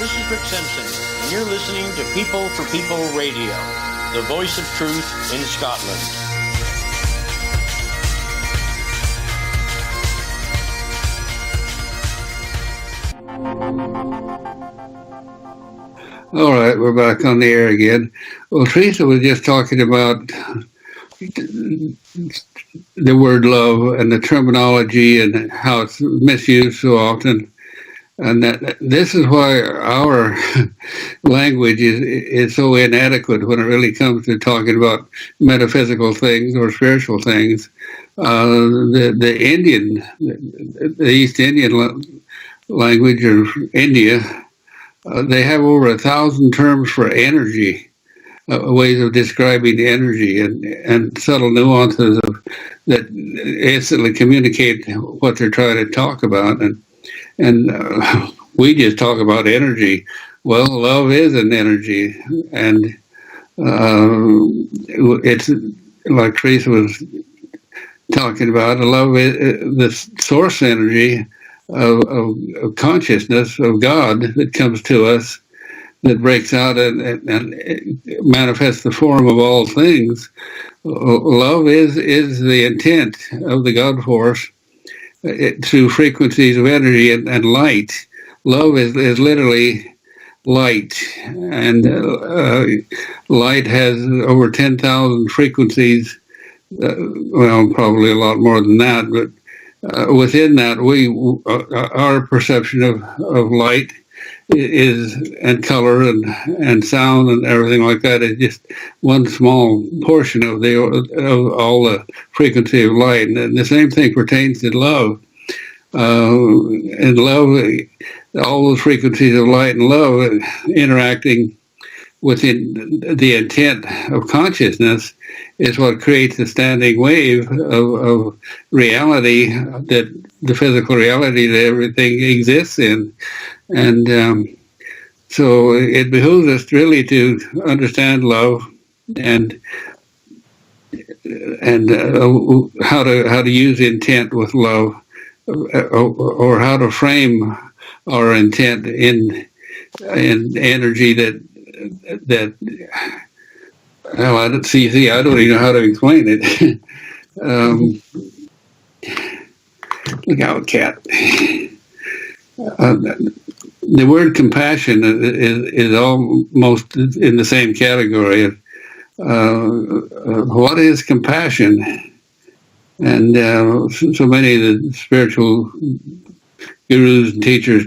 This is Rick Simpson, and you're listening to People for People Radio, the voice of truth in Scotland. All right, we're back on the air again. Well, Teresa was just talking about the word love and the terminology and how it's misused so often. And that this is why our language is so inadequate when it really comes to talking about metaphysical things or spiritual things. The Indian, the East Indian language of India they have over 1,000 terms for energy, ways of describing energy, and subtle nuances that instantly communicate what they're trying to talk about. And we just talk about energy. Well, love is an energy, and it's like Teresa was talking about. Love is the source energy of consciousness of God that comes to us, that breaks out and manifests the form of all things. Love is the intent of the God force through frequencies of energy and light. Love is literally light, and light has over 10,000 frequencies. Well, probably a lot more than that, but within that, our perception of light is, and color and sound and everything like that, is just one small portion of all the frequency of light. And the same thing pertains to love. And love, all those frequencies of light and love interacting within the intent of consciousness is what creates the standing wave of reality, that the physical reality that everything exists in. And so it behooves us really to understand love and how to use intent with love, or how to frame our intent in energy that well, I don't see. I don't even know how to explain it. Look out, cat. The word compassion is almost in the same category. What is compassion? And so many of the spiritual gurus and teachers,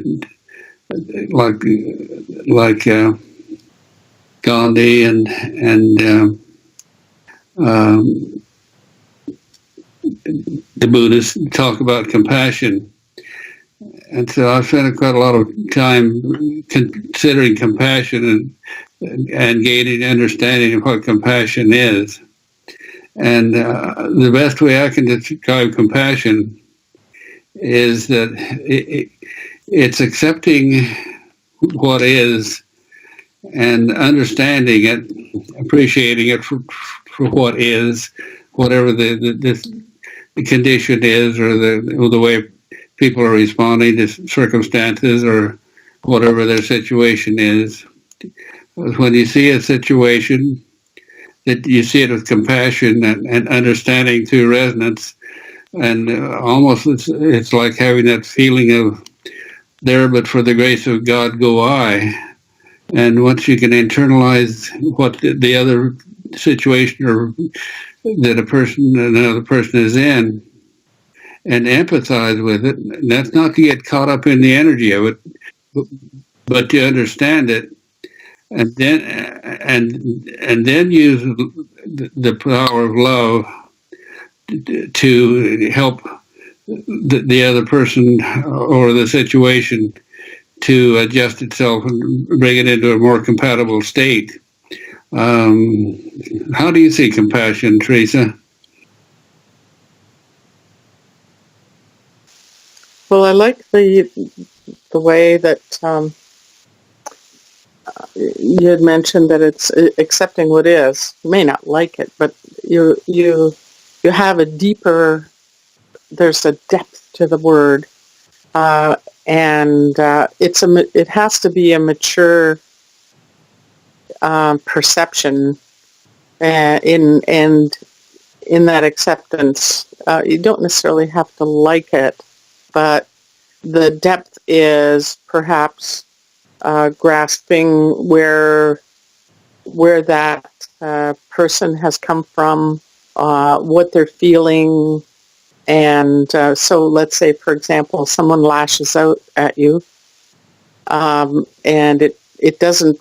like Gandhi and the Buddhists, talk about compassion. And so I've spent quite a lot of time considering compassion and gaining understanding of what compassion is. And the best way I can describe compassion is that it's accepting what is and understanding it, appreciating it for what is, whatever the condition is, or the way people are responding to circumstances, or whatever their situation is. When you see a situation, that you see it with compassion and understanding through resonance, and almost it's like having that feeling of, there but for the grace of God go I. And once you can internalize what the other situation or that another person is in, and empathize with it, that's not to get caught up in the energy of it, but to understand it, and then use the power of love to help the other person or the situation to adjust itself and bring it into a more compatible state. How do you see compassion, Teresa? Well, I like the way that you had mentioned that it's accepting what is. You may not like it, but you have a deeper. There's a depth to the word, and it has to be a mature perception, in that acceptance. You don't necessarily have to like it, but the depth is perhaps grasping where that person has come from, what they're feeling. And so let's say, for example, someone lashes out at you, and it doesn't,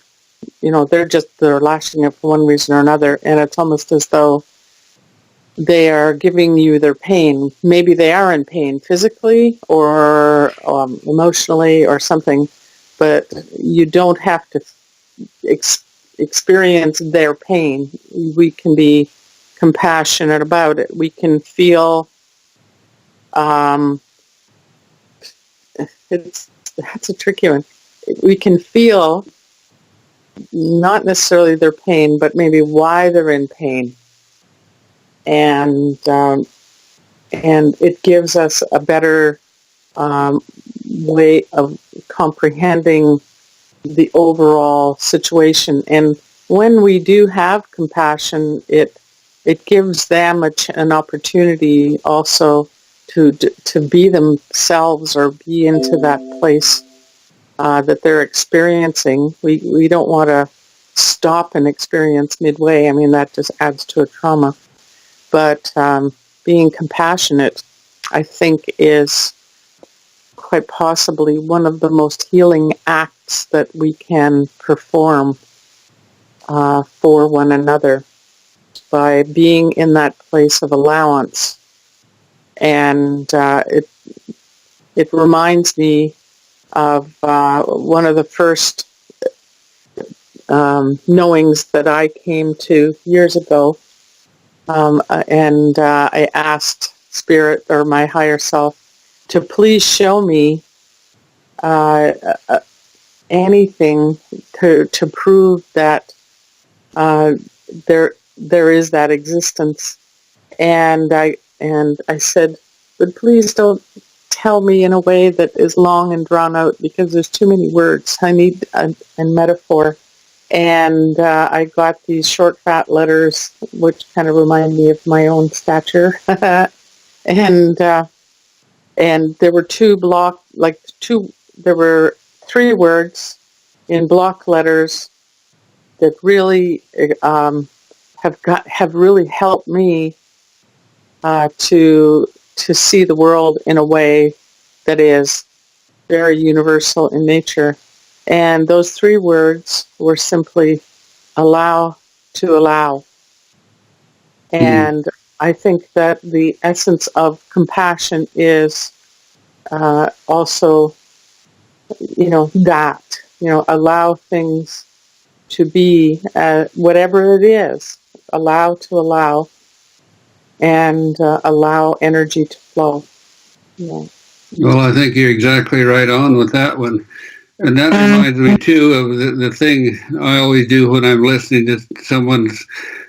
they're lashing out for one reason or another, and it's almost as though they are giving you their pain. Maybe they are in pain physically or emotionally or something, but you don't have to experience their pain. We can be compassionate about it. We can feel, that's a tricky one. We can feel not necessarily their pain, but maybe why they're in pain. And it gives us a better way of comprehending the overall situation. And when we do have compassion, it gives them an opportunity also to be themselves or be into that place that they're experiencing. We don't want to stop an experience midway. I mean, that just adds to a trauma. But being compassionate, I think, is quite possibly one of the most healing acts that we can perform for one another, by being in that place of allowance. And it reminds me of one of the first knowings that I came to years ago. And I asked Spirit, or my higher self, to please show me anything to prove that there is that existence. And I said, but please don't tell me in a way that is long and drawn out, because there's too many words. I need a metaphor. And I got these short, fat letters, which kind of remind me of my own stature. And there were there were 3 words in block letters that really have really helped me to see the world in a way that is very universal in nature. And those 3 words were simply allow to allow. And I think that the essence of compassion is also, allow things to be whatever it is. Allow to allow, and allow energy to flow. Yeah. Well, I think you're exactly right on with that one. And that reminds me, too, of the thing I always do when I'm listening to someone's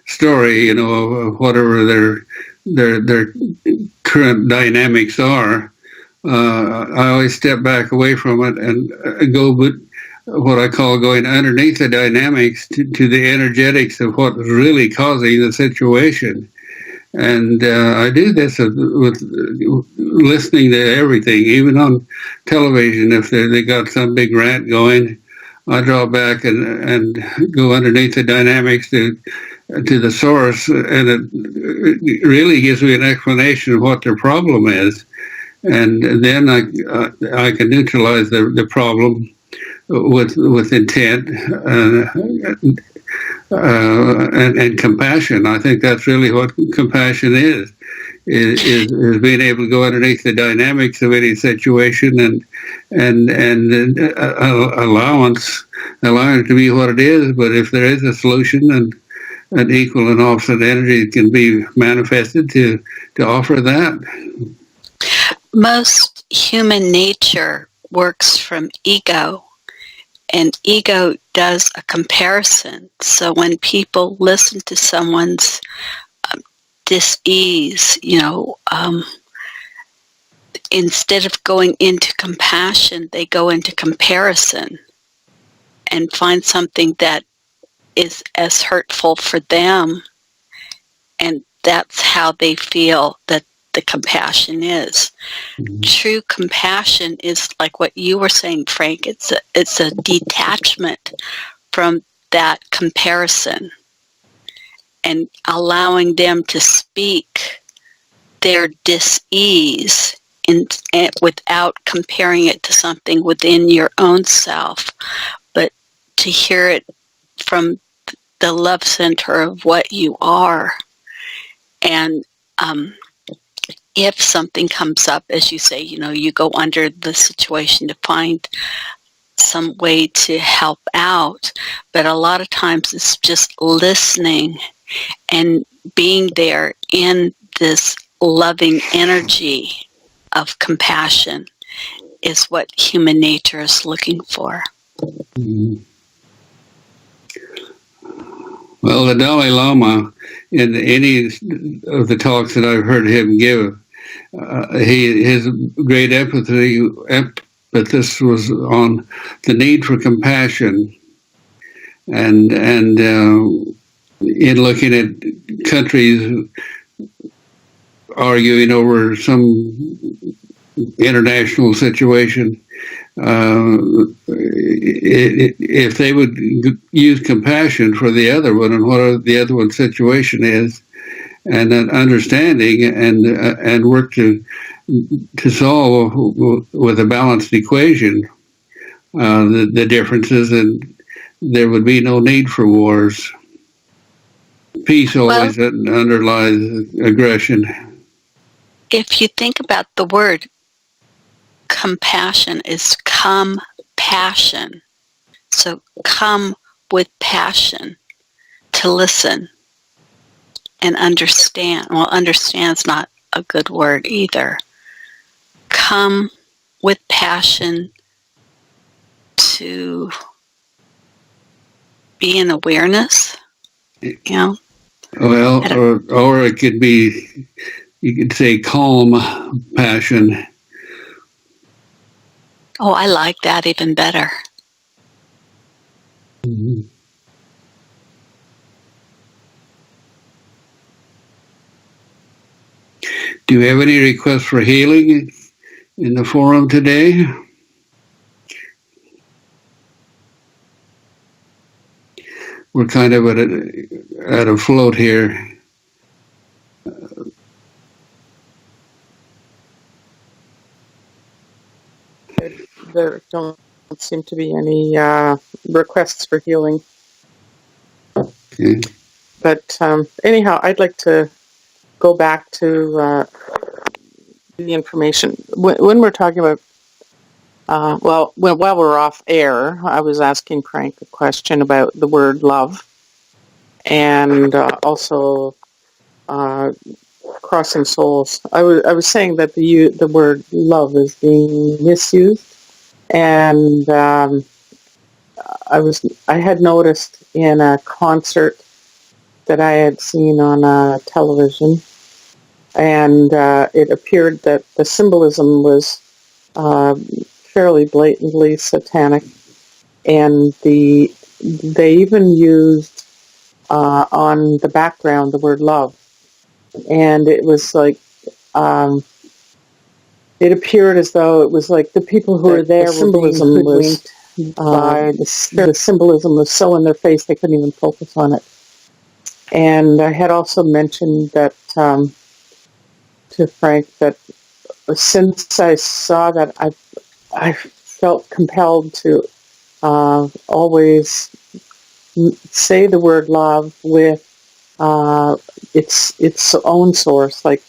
story, of whatever their current dynamics are. I always step back away from it and go what I call going underneath the dynamics to the energetics of what is really causing the situation. And I do this with listening to everything, even on television. If they got some big rant going, I draw back and go underneath the dynamics to the source, and it really gives me an explanation of what their problem is. And then I can neutralize the problem with intent and compassion. I think that's really what compassion is being able to go underneath the dynamics of any situation and allowing it to be what it is. But if there is a solution and an equal and opposite energy can be manifested to offer that. Most human nature works from ego, and ego does a comparison. So when people listen to someone's dis-ease, instead of going into compassion, they go into comparison and find something that is as hurtful for them, and that's how they feel that the compassion is. Mm-hmm. True compassion is like what you were saying, Frank. It's a detachment from that comparison and allowing them to speak their dis-ease without comparing it to something within your own self, but to hear it from the love center of what you are. And if something comes up, as you say, you go under the situation to find some way to help out, but a lot of times it's just listening and being there in this loving energy of compassion is what human nature is looking for. Mhm. Well, the Dalai Lama, in any of the talks that I've heard him give, his great emphasis was on the need for compassion, and in looking at countries arguing over some international situation, if they would use compassion for the other one and what the other one's situation is, and then understanding and work to solve with a balanced equation the differences, and there would be no need for wars. Peace always underlies aggression. If you think about the word compassion is come passion. So come with passion to listen and understand. Well, understand's not a good word either. Come with passion to be in awareness, you know? Well, or it could be, you could say calm passion. Oh, I like that even better. Mm-hmm. Do you have any requests for healing in the forum today? We're kind of at a float here. There don't seem to be any requests for healing. Okay. But anyhow, I'd like to go back to the information. When we're talking about, while we're off air, I was asking Frank a question about the word love, and also crossing souls. I was saying that the word love is being misused, and I had noticed in a concert that I had seen on television, and it appeared that the symbolism was fairly blatantly satanic, and they even used on the background the word love, and it was like it appeared as though it was like the people who were there, the symbolism was the symbolism was so in their face they couldn't even focus on it. And I had also mentioned that to Frank that since I saw that, I felt compelled to always say the word love with its own source. Like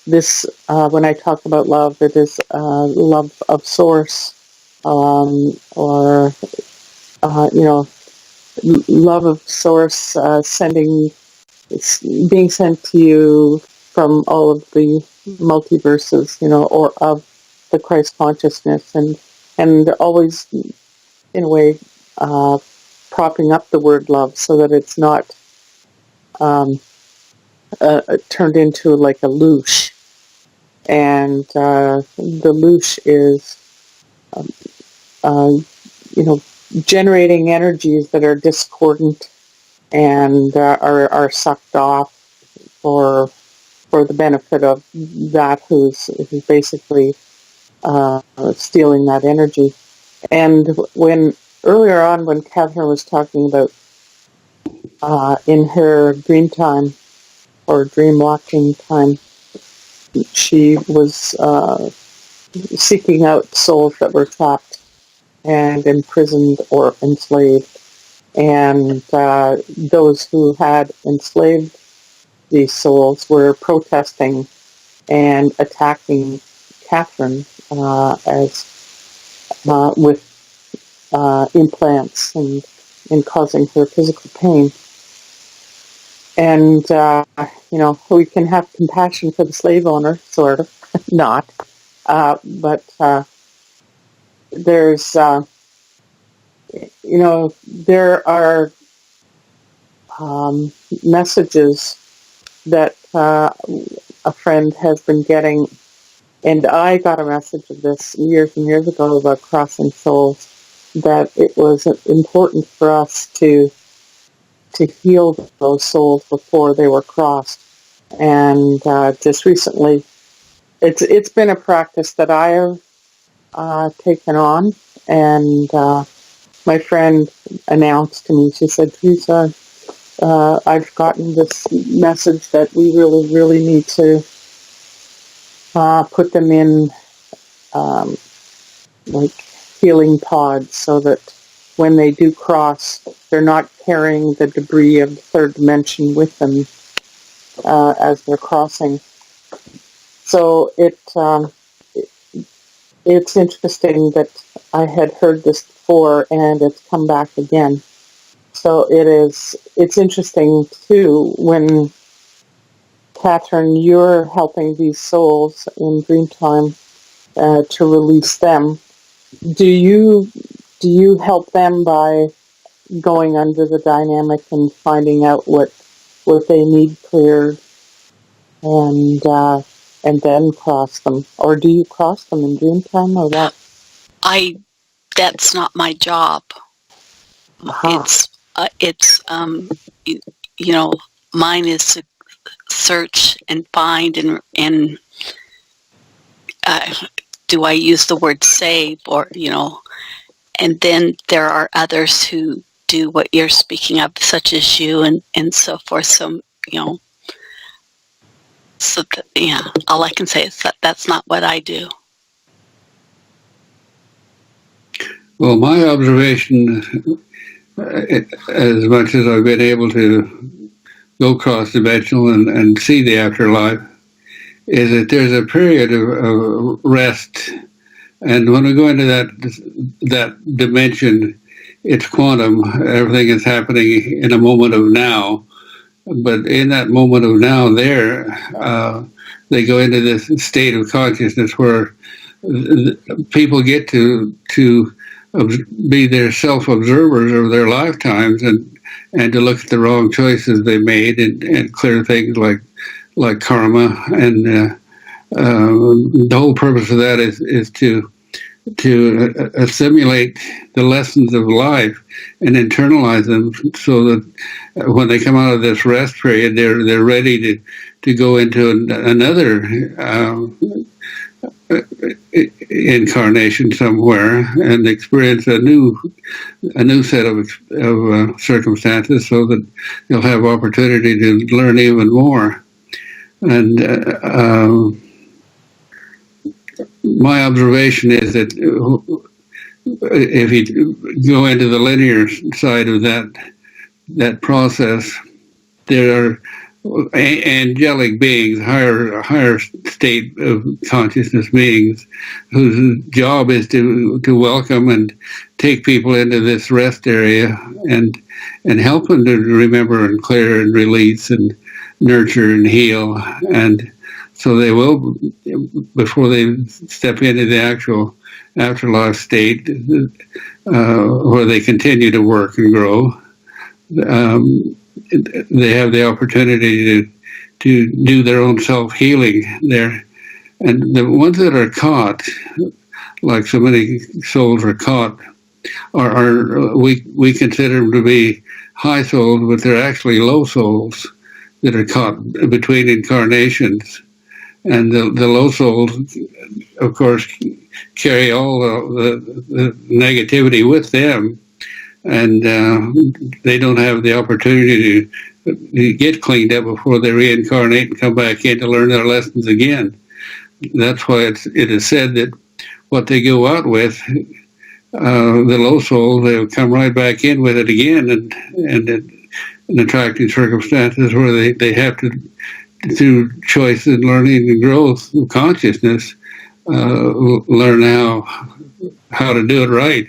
this, when I talk about love, it is love of source, or love of source being sent to you from all of the multiverses, or of the Christ consciousness, and always, in a way, propping up the word love so that it's not turned into like a loosh. And the loosh is, generating energies that are discordant and are sucked off for the benefit of that who's basically stealing that energy. And earlier on when Catherine was talking about in her dream time or dream walking time, she was seeking out souls that were trapped and imprisoned or enslaved. And those who had enslaved these souls were protesting and attacking Catherine with implants and causing her physical pain. And, we can have compassion for the slave owner, sort of, not. But there's, there are messages that a friend has been getting, and I got a message of this years and years ago about crossing souls, that it was important for us to heal those souls before they were crossed. And just recently, it's been a practice that I have taken on, and my friend announced to me, she said, Teresa, I've gotten this message that we really, really need to put them in like healing pods so that when they do cross, they're not carrying the debris of the third dimension with them as they're crossing. So it's interesting that I had heard this before and it's come back again. So it's interesting too when, Catherine, you're helping these souls in Dreamtime to release them. Do you help them by going under the dynamic and finding out what they need cleared, and then cross them, or do you cross them in Dreamtime, or what? That's not my job. Aha. Mine is to search and find and do I use the word save, or and then there are others who do what you're speaking of, such as you and so forth. So all I can say is that that's not what I do. Well, my observation, as much as I've been able to go cross-dimensional and see the afterlife, is that there's a period of rest. And when we go into that dimension, it's quantum. Everything is happening in a moment of now. But in that moment of now they go into this state of consciousness where people get to be their self-observers of their lifetimes and to look at the wrong choices they made and clear things like karma. And the whole purpose of that is to assimilate the lessons of life and internalize them, so that when they come out of this rest period, they're ready to go into another incarnation somewhere and experience a new set of circumstances, so that they'll have opportunity to learn even more. And my observation is that if you go into the linear side of that process, there are angelic beings, higher state of consciousness beings, whose job is to welcome and take people into this rest area and help them to remember and clear and release and nurture and heal. And so they will, before they step into the actual afterlife state, where they continue to work and grow, they have the opportunity to do their own self-healing there. And the ones that are caught, like so many souls are caught, we consider them to be high souls, but they're actually low souls that are caught between incarnations. And the low souls, of course, carry all the negativity with them, and they don't have the opportunity to get cleaned up before they reincarnate and come back in to learn their lessons again. That's why it is said that what they go out with, the low souls, they'll come right back in with it again, and in attracting circumstances where they have to, through choice and learning and growth of consciousness, learn how to do it right.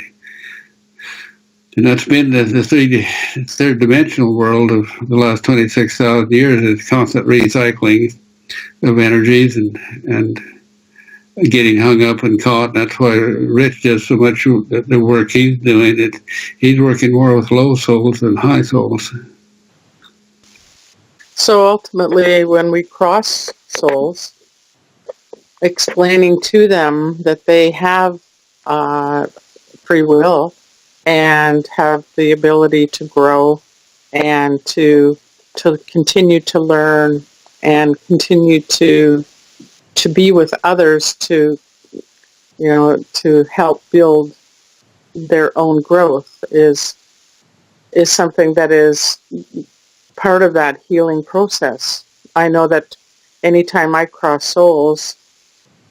And that's been the third dimensional world of the last 26,000 years, is constant recycling of energies and getting hung up and caught. That's why Rich does so much of the work he's doing. He's working more with low souls than high souls. So ultimately, when we cross souls, explaining to them that they have free will and have the ability to grow and to continue to learn and continue to be with others, to help build their own growth is something that is part of that healing process. I know that anytime I cross souls,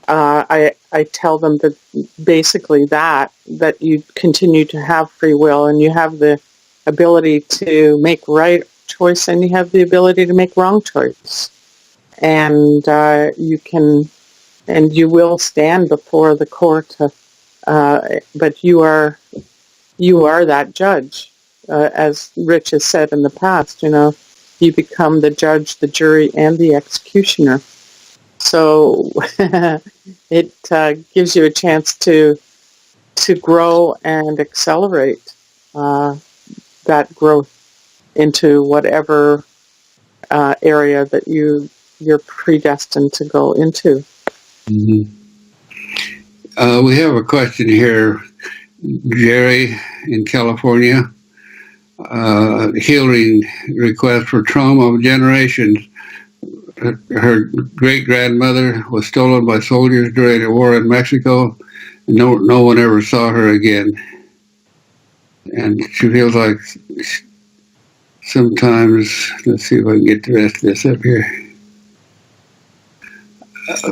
I tell them that basically that you continue to have free will and you have the ability to make right choice and you have the ability to make wrong choice. And you can, and you will stand before the court, but you are that judge. As Rich has said in the past, you become the judge, the jury, and the executioner. So it gives you a chance to grow and accelerate that growth into whatever area that you're predestined to go into. Mm-hmm. We have a question here, Jerry in California. Healing request for trauma of generations. Her great-grandmother was stolen by soldiers during a war in Mexico. No one ever saw her again. And she feels like sometimes, let's see if I can get the rest of this up here,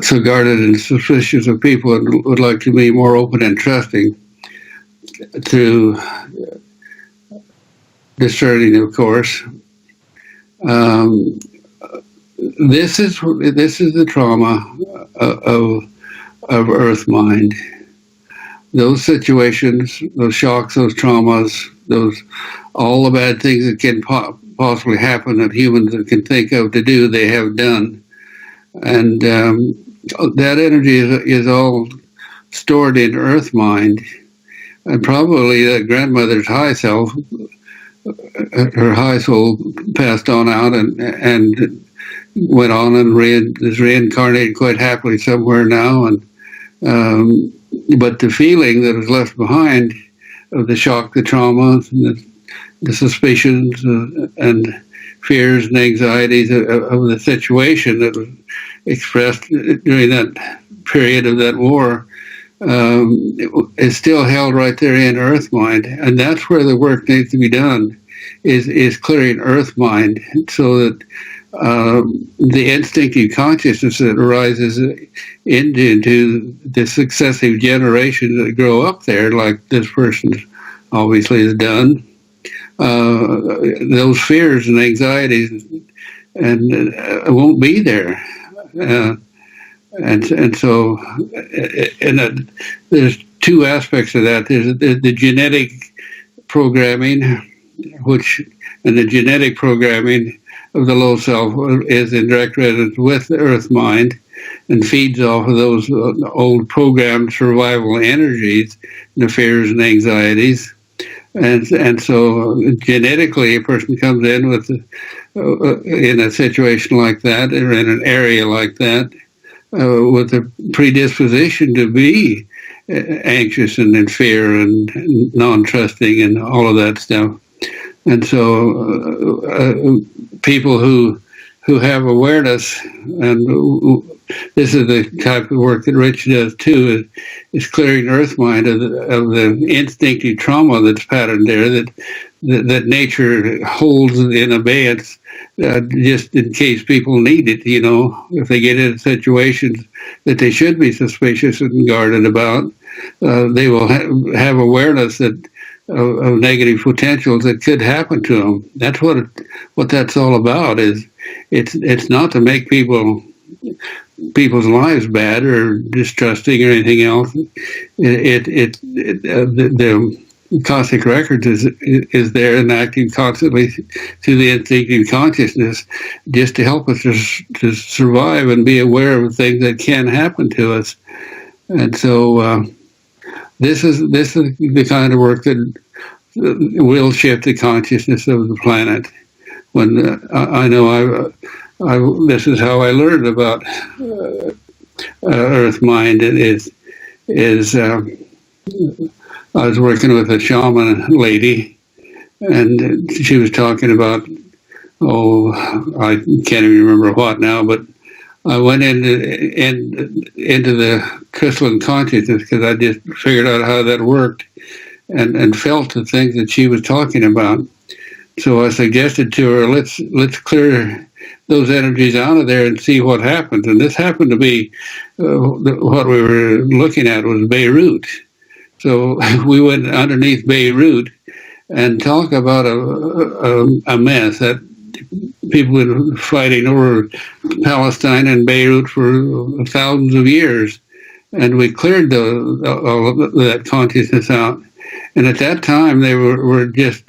so guarded and suspicious of people and would like to be more open and trusting through discerning, of course. This is the trauma of Earth mind. Those situations, those shocks, those traumas, all the bad things that can possibly happen that humans can think of to do, they have done. And that energy is all stored in Earth mind. And probably that grandmother's high self, her high soul, passed on out and went on and is reincarnated quite happily somewhere now. And but the feeling that was left behind of the shock, the trauma, the suspicions and fears and anxieties of the situation that was expressed during that period of that war is still held right there in Earth mind, and that's where the work needs to be done. Is clearing Earth mind so that the instinctive consciousness that arises into the successive generations that grow up there, like this person obviously has done, those fears and anxieties and won't be there. And so there's two aspects of that. There's the genetic programming, and the genetic programming of the low self is in direct resonance with the Earth mind and feeds off of those old programmed survival energies, the fears and anxieties. And so genetically, a person comes in with in a situation like that, or in an area like that, with a predisposition to be anxious and in fear and non-trusting and all of that stuff. And so people who have awareness, and this is the type of work that Rich does too, is clearing Earth mind of the instinctive trauma that's patterned there, that nature holds in abeyance just in case people need it. If they get into situations that they should be suspicious and guarded about, they will have awareness that of negative potentials that could happen to them. That's what that's all about. It's not to make people's lives bad or distrusting or anything else. The Cosmic Records is there and acting constantly through the unthinking consciousness, just to help us to survive and be aware of things that can happen to us. And so this is the kind of work that will shift the consciousness of the planet. When I know this is how I learned about Earth Mind. Is I was working with a shaman lady, and she was talking about, I can't even remember what now, but I went into the crystalline consciousness because I just figured out how that worked, and felt the things that she was talking about. So I suggested to her, let's clear those energies out of there and see what happens. And this happened to be what we were looking at was Beirut. So we went underneath Beirut and talk about a mess that people have been fighting over Palestine and Beirut for thousands of years. And we cleared all of that consciousness out. And at that time, they were just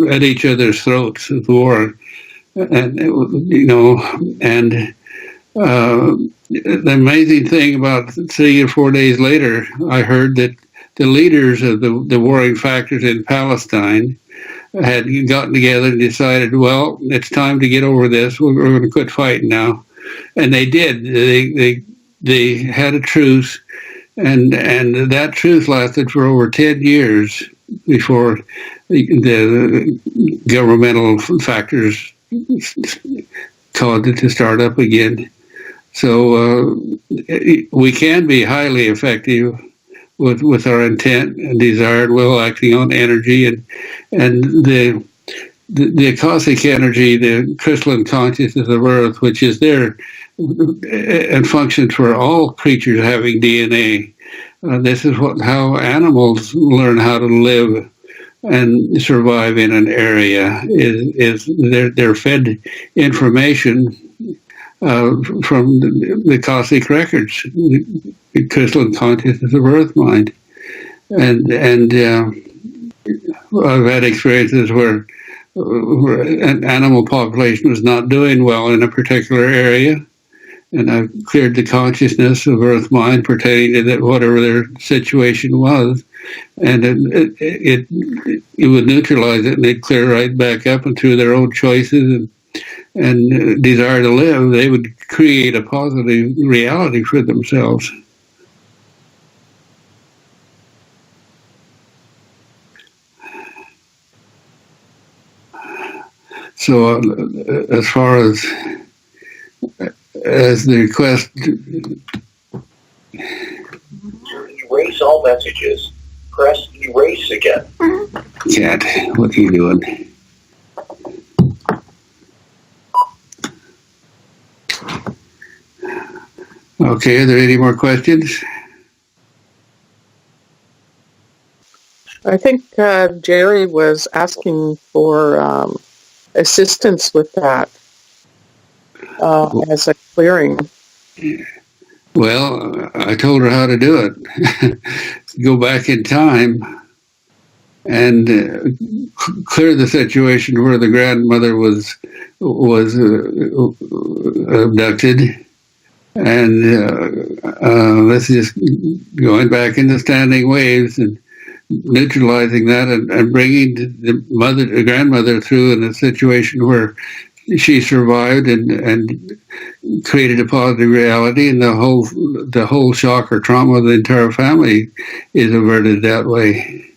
at each other's throats at war. And, the amazing thing about 3 or 4 days later, I heard that the leaders of the warring factors in Palestine had gotten together and decided, well, it's time to get over this. We're going to quit fighting now. And they did. They had a truce, and that truce lasted for over 10 years before the governmental factors caused it to start up again. So we can be highly effective with our intent and desire and will acting on energy, and the cosmic energy, the crystalline consciousness of Earth, which is there and functions for all creatures having DNA. This is how animals learn how to live and survive in an area. Is they're fed information from the cosmic records, the crystalline consciousness of Earth Mind, and I've had experiences where an animal population was not doing well in a particular area, and I've cleared the consciousness of Earth Mind pertaining to that, whatever their situation was, and it would neutralize it, and they'd clear right back up, and through their own choices and desire to live, they would create a positive reality for themselves. So as far as the request, erase all messages. Press erase again. Cat, what are you doing? Okay, are there any more questions? I think Jerry was asking for assistance with that as a clearing. Well, I told her how to do it. Go back in time and clear the situation where the grandmother was abducted. And let's just going back into standing waves and neutralizing that, and bringing the grandmother through in a situation where she survived and created a positive reality, and the whole shock or trauma of the entire family is averted that way.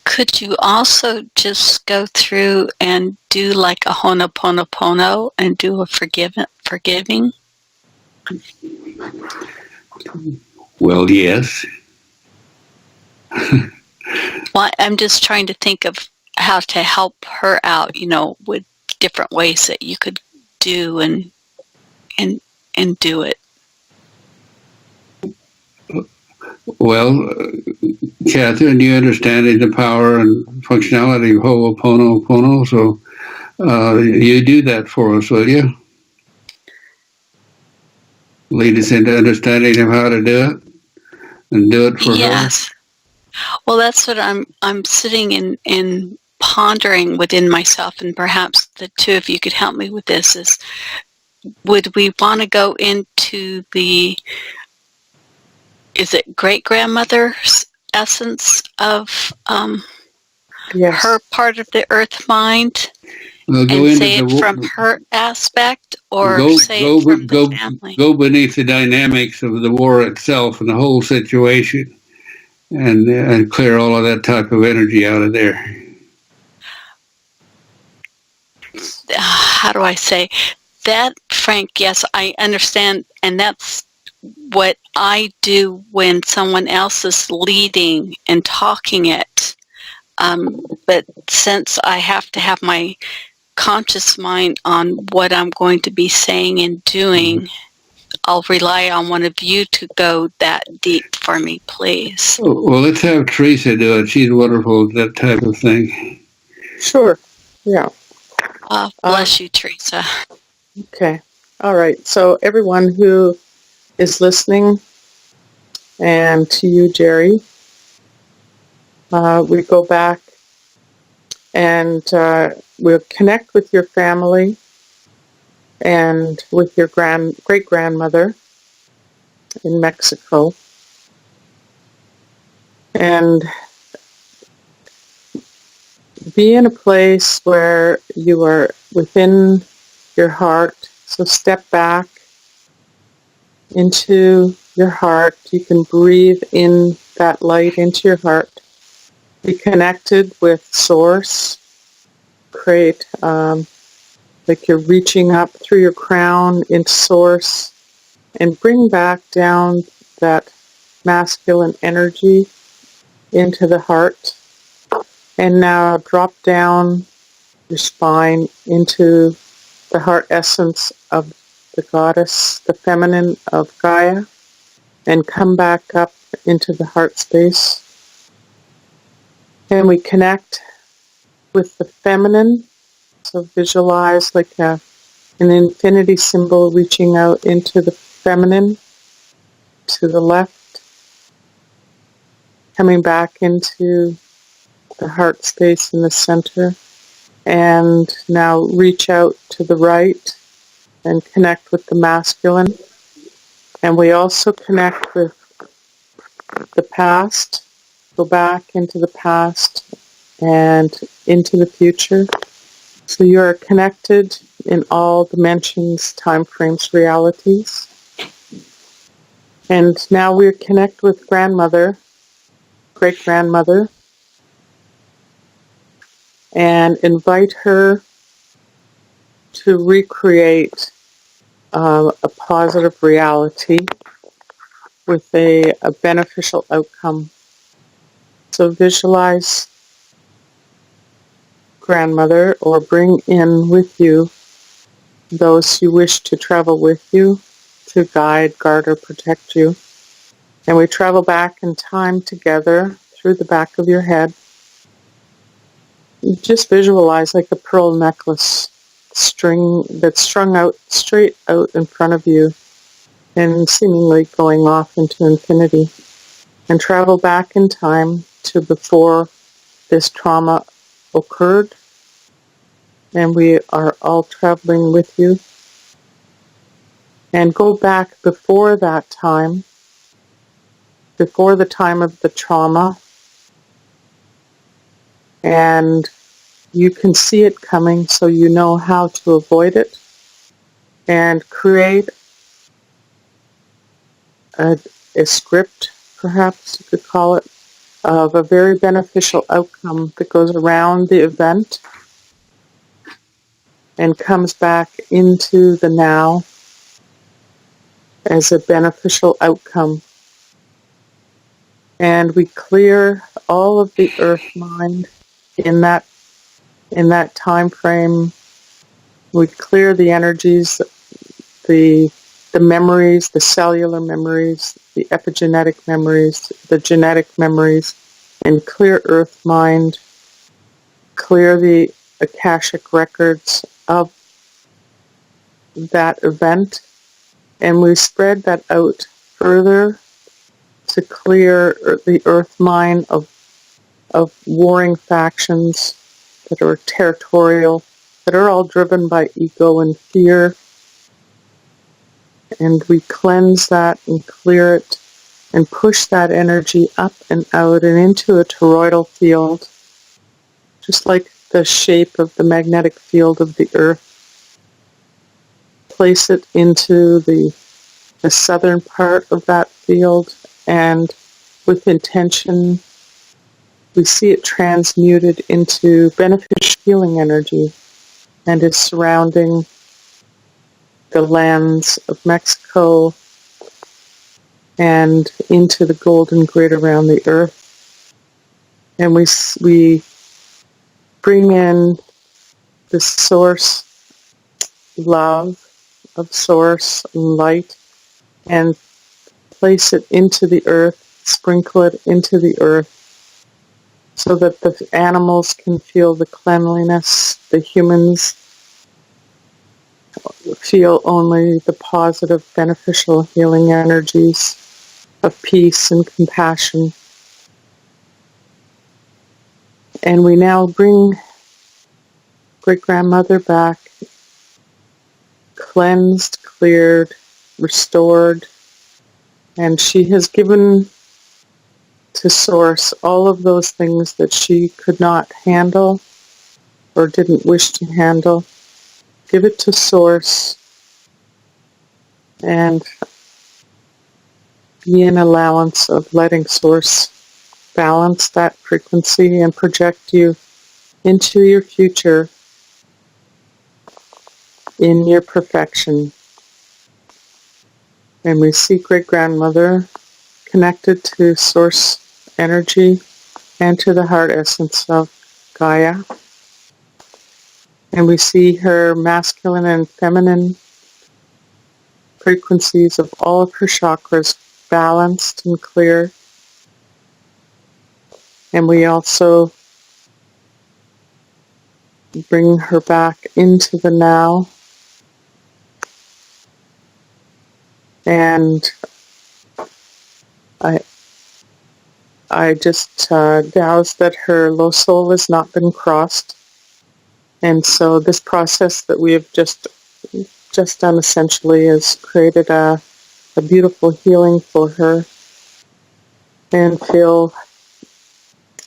Could you also just go through and do like a Ho'oponopono and do a forgiving? Well, yes. Well, I'm just trying to think of how to help her out, with different ways that you could do and do it. Well, Catherine, you understand the power and functionality of Ho'oponopono, so you do that for us, will you? lead us into understanding of how to do it and do it for her? Yes. Well, that's what I'm sitting and pondering within myself, and perhaps the two of you could help me with this, is would we want to go into is it great-grandmother's essence of Yes. her part of the earth mind, We'll go and into say it from her aspect, or say it from the family? go beneath the dynamics of the war itself and the whole situation, and clear all of that type of energy out of there. How do I say that, Frank? Yes, I understand, and that's what I do when someone else is leading and talking it. But since I have to have my conscious mind on what I'm going to be saying and doing, I'll rely on one of you to go that deep for me, please. Well, let's have Teresa do it. She's wonderful at that type of thing. Sure. Yeah. Bless you, Teresa. Okay. All right. So everyone who is listening, and to you, Jerry, we go back and we'll connect with your family and with your great-grandmother in Mexico. And be in a place where you are within your heart. So step back into your heart. You can breathe in that light into your heart. Be connected with Source. Create, like you're reaching up through your crown into Source, and bring back down that masculine energy into the heart. And now drop down your spine into the heart essence of the goddess, the feminine of Gaia, and come back up into the heart space. And we connect with the feminine. So visualize like an infinity symbol reaching out into the feminine to the left, coming back into the heart space in the center. And now reach out to the right and connect with the masculine. And we also connect with the past. Go back into the past and into the future. So you are connected in all dimensions, time frames, realities. And now we connect with grandmother, great-grandmother, and invite her to recreate a positive reality with a beneficial outcome. So visualize grandmother, or bring in with you those you wish to travel with you to guide, guard, or protect you. And we travel back in time together through the back of your head. You just visualize like a pearl necklace string that's strung out straight out in front of you and seemingly going off into infinity. And travel back in time to before this trauma occurred. And we are all traveling with you. And go back before that time, before the time of the trauma, and you can see it coming, so you know how to avoid it, and create a script, perhaps you could call it, of a very beneficial outcome that goes around the event and comes back into the now as a beneficial outcome. And we clear all of the earth mind in that time frame. We clear the energies, the memories, the cellular memories, the epigenetic memories, the genetic memories, and clear earth mind, clear the Akashic records of that event, And we spread that out further to clear the earth mine of warring factions that are territorial, that are all driven by ego and fear. And we cleanse that and clear it and push that energy up and out and into a toroidal field, just like the shape of the magnetic field of the earth. Place it into the southern part of that field, and with intention, we see it transmuted into beneficial healing energy and is surrounding the lands of Mexico and into the golden grid around the earth. And we bring in the source love of source light and place it into the earth, sprinkle it into the earth so that the animals can feel the cleanliness, the humans feel only the positive, beneficial healing energies of peace and compassion. And we now bring great-grandmother back, cleansed, cleared, restored, and she has given to Source all of those things that she could not handle or didn't wish to handle. Give it to Source and be in allowance of letting Source balance that frequency and project you into your future in your perfection. And we see great-grandmother connected to Source energy and to the heart essence of Gaia. And we see her masculine and feminine frequencies of all of her chakras balanced and clear. And we also bring her back into the now. And I just douse that her low soul has not been crossed. And so this process that we have just done essentially has created a beautiful healing for her, and fill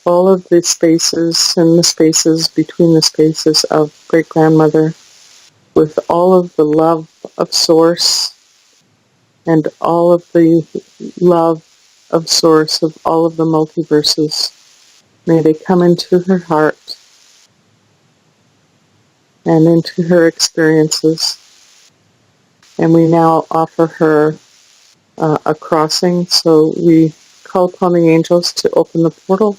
all of the spaces and the spaces between the spaces of great-grandmother with all of the love of Source and all of the love of Source of all of the multiverses. May they come into her heart and into her experiences. And we now offer her a crossing, so we call upon the angels to open the portal.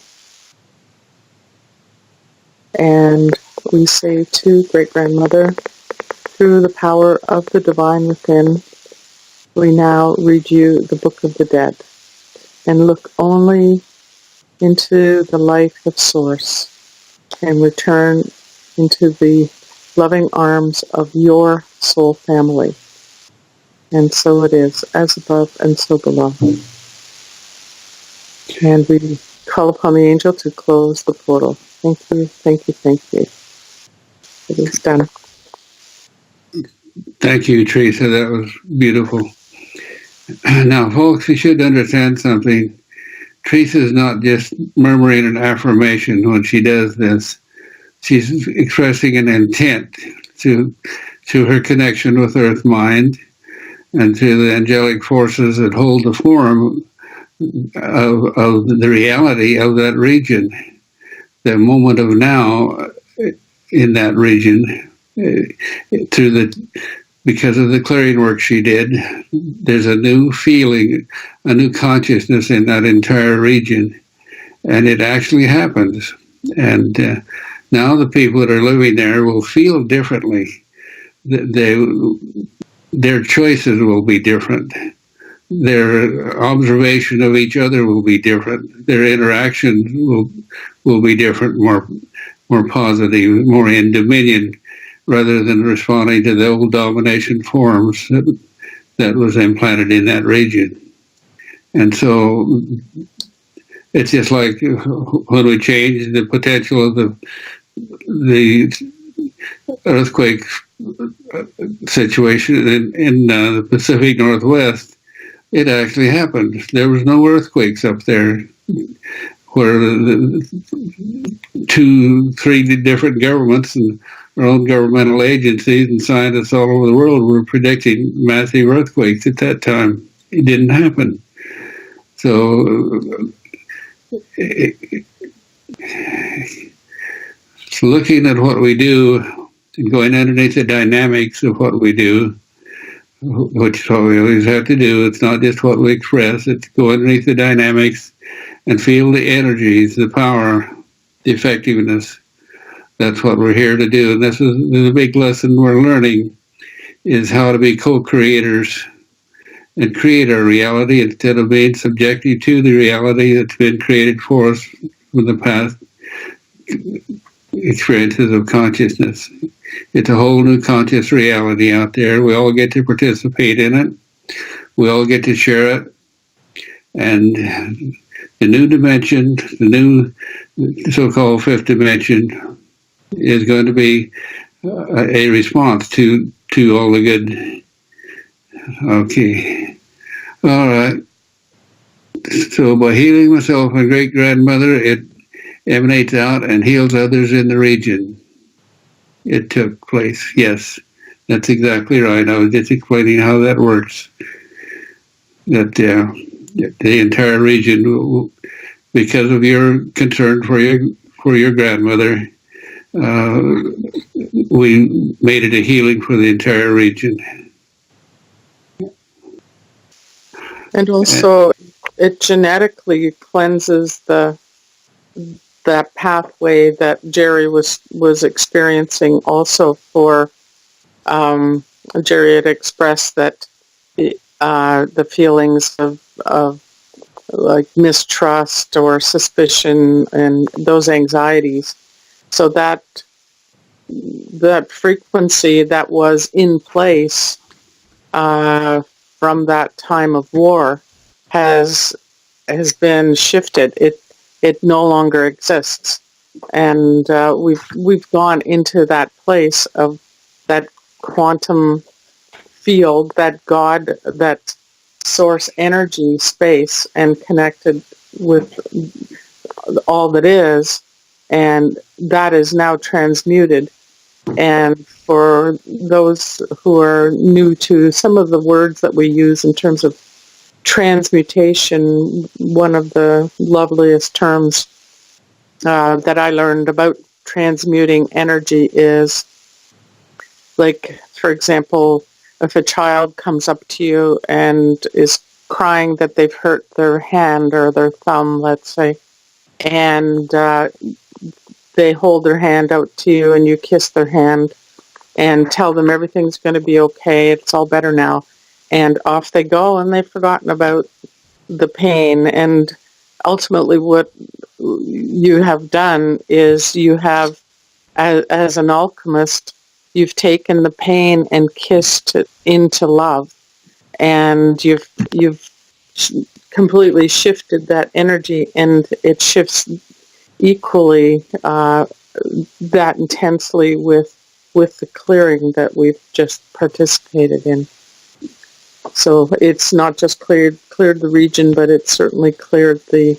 And we say to great-grandmother, through the power of the divine within, we now read you the Book of the Dead and look only into the light of Source and return into the loving arms of your soul family. And so it is, as above and so below. And we call upon the angel to close the portal. Thank you, thank you, thank you. It is done. Thank you, Teresa. That was beautiful. Now, folks, you should understand something. Teresa is not just murmuring an affirmation when she does this. She's expressing an intent to her connection with Earth Mind and to the angelic forces that hold the form of the reality of that region, the moment of now in that region. Because of the clearing work she did, there's a new feeling, a new consciousness in that entire region, and it actually happens. And now the people that are living there will feel differently. Their choices will be different. Their observation of each other will be different. Their interaction will be different, more positive, more in dominion, rather than responding to the old domination forms that was implanted in that region. And so it's just like when we change the potential of the earthquake situation in the Pacific Northwest, it actually happened. There was no earthquakes up there, where the 2-3 different governments and our own governmental agencies and scientists all over the world were predicting massive earthquakes at that time. It didn't happen. So looking at what we do and going underneath the dynamics of what we do, which is what we always have to do. It's not just what we express. It's go underneath the dynamics and feel the energies, the power, the effectiveness. That's what we're here to do. And this is the big lesson we're learning, is how to be co-creators and create our reality instead of being subjective to the reality that's been created for us from the past experiences of consciousness. It's a whole new conscious reality out there. We all get to participate in it. We all get to share it. And the new dimension, the new so-called fifth dimension, is going to be a response to all the good. Okay. All right. So by healing myself and great-grandmother, it emanates out and heals others in the region. It took place. Yes, that's exactly right. I was just explaining how that works. That the entire region, because of your concern for your grandmother, we made it a healing for the entire region. And also, it genetically cleanses that pathway that Jerry was experiencing. Also, for Jerry had expressed that the feelings of like mistrust or suspicion and those anxieties. So that frequency that was in place from that time of war has been shifted. It no longer exists, and we've gone into that place of that quantum field, that God, that source energy space, and connected with all that is, and that is now transmuted. And for those who are new to some of the words that we use in terms of transmutation, one of the loveliest terms that I learned about transmuting energy is, like, for example, if a child comes up to you and is crying that they've hurt their hand or their thumb, let's say, and they hold their hand out to you and you kiss their hand and tell them everything's going to be okay, it's all better now, and off they go and they've forgotten about the pain. And ultimately what you have done is you have, as an alchemist, you've taken the pain and kissed it into love, and you've completely shifted that energy, and it shifts equally that intensely with the clearing that we've just participated in. So it's not just cleared the region, but it certainly cleared the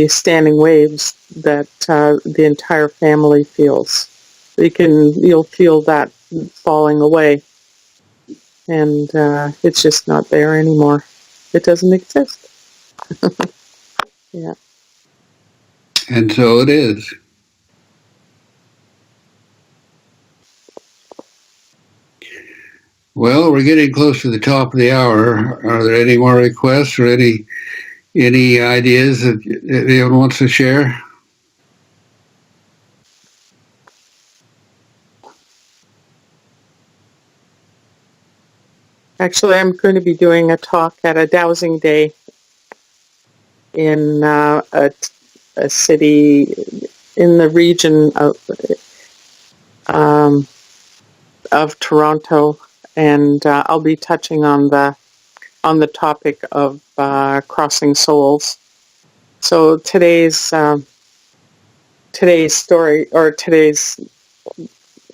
standing waves that the entire family feels. You'll feel that falling away, and it's just not there anymore. It doesn't exist. Yeah. And so it is. Well, we're getting close to the top of the hour. Are there any more requests or any ideas that anyone wants to share? Actually, I'm going to be doing a talk at a dowsing day in a city in the region of Toronto, and I'll be touching on the topic of crossing souls. So today's story, or today's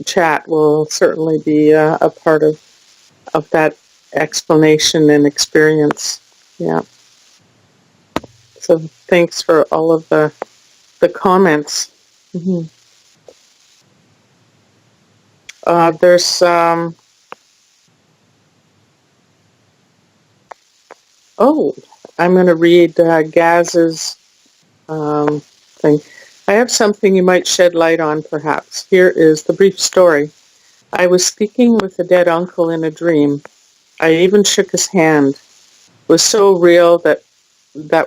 chat, will certainly be a part of that explanation and experience. Yeah. So thanks for all of the comments. Mm-hmm. There's I'm going to read Gaz's thing. I have something you might shed light on, perhaps. Here is the brief story. I was speaking with a dead uncle in a dream. I even shook his hand. It was so real that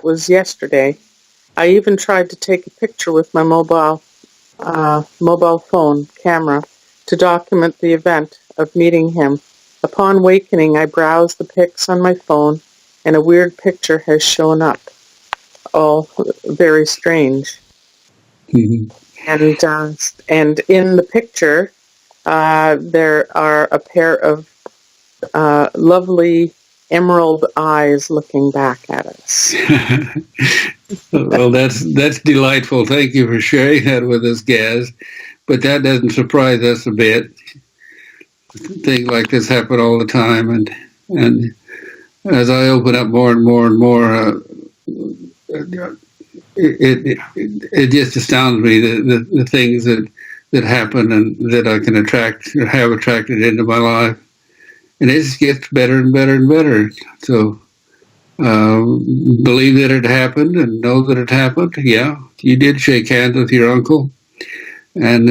was yesterday. I even tried to take a picture with my mobile phone camera to document the event of meeting him. Upon wakening, I browsed the pics on my phone, and a weird picture has shown up. All very strange. Mm-hmm. And in the picture, there are a pair of lovely emerald eyes looking back at us. Well, that's delightful. Thank you for sharing that with us, Gaz. But that doesn't surprise us a bit. Things like this happen all the time, and as I open up more and more and more, it just astounds me the things that happen and that I can attract or have attracted into my life, and it just gets better and better and better. So believe that it happened and know that it happened. Yeah, you did shake hands with your uncle, and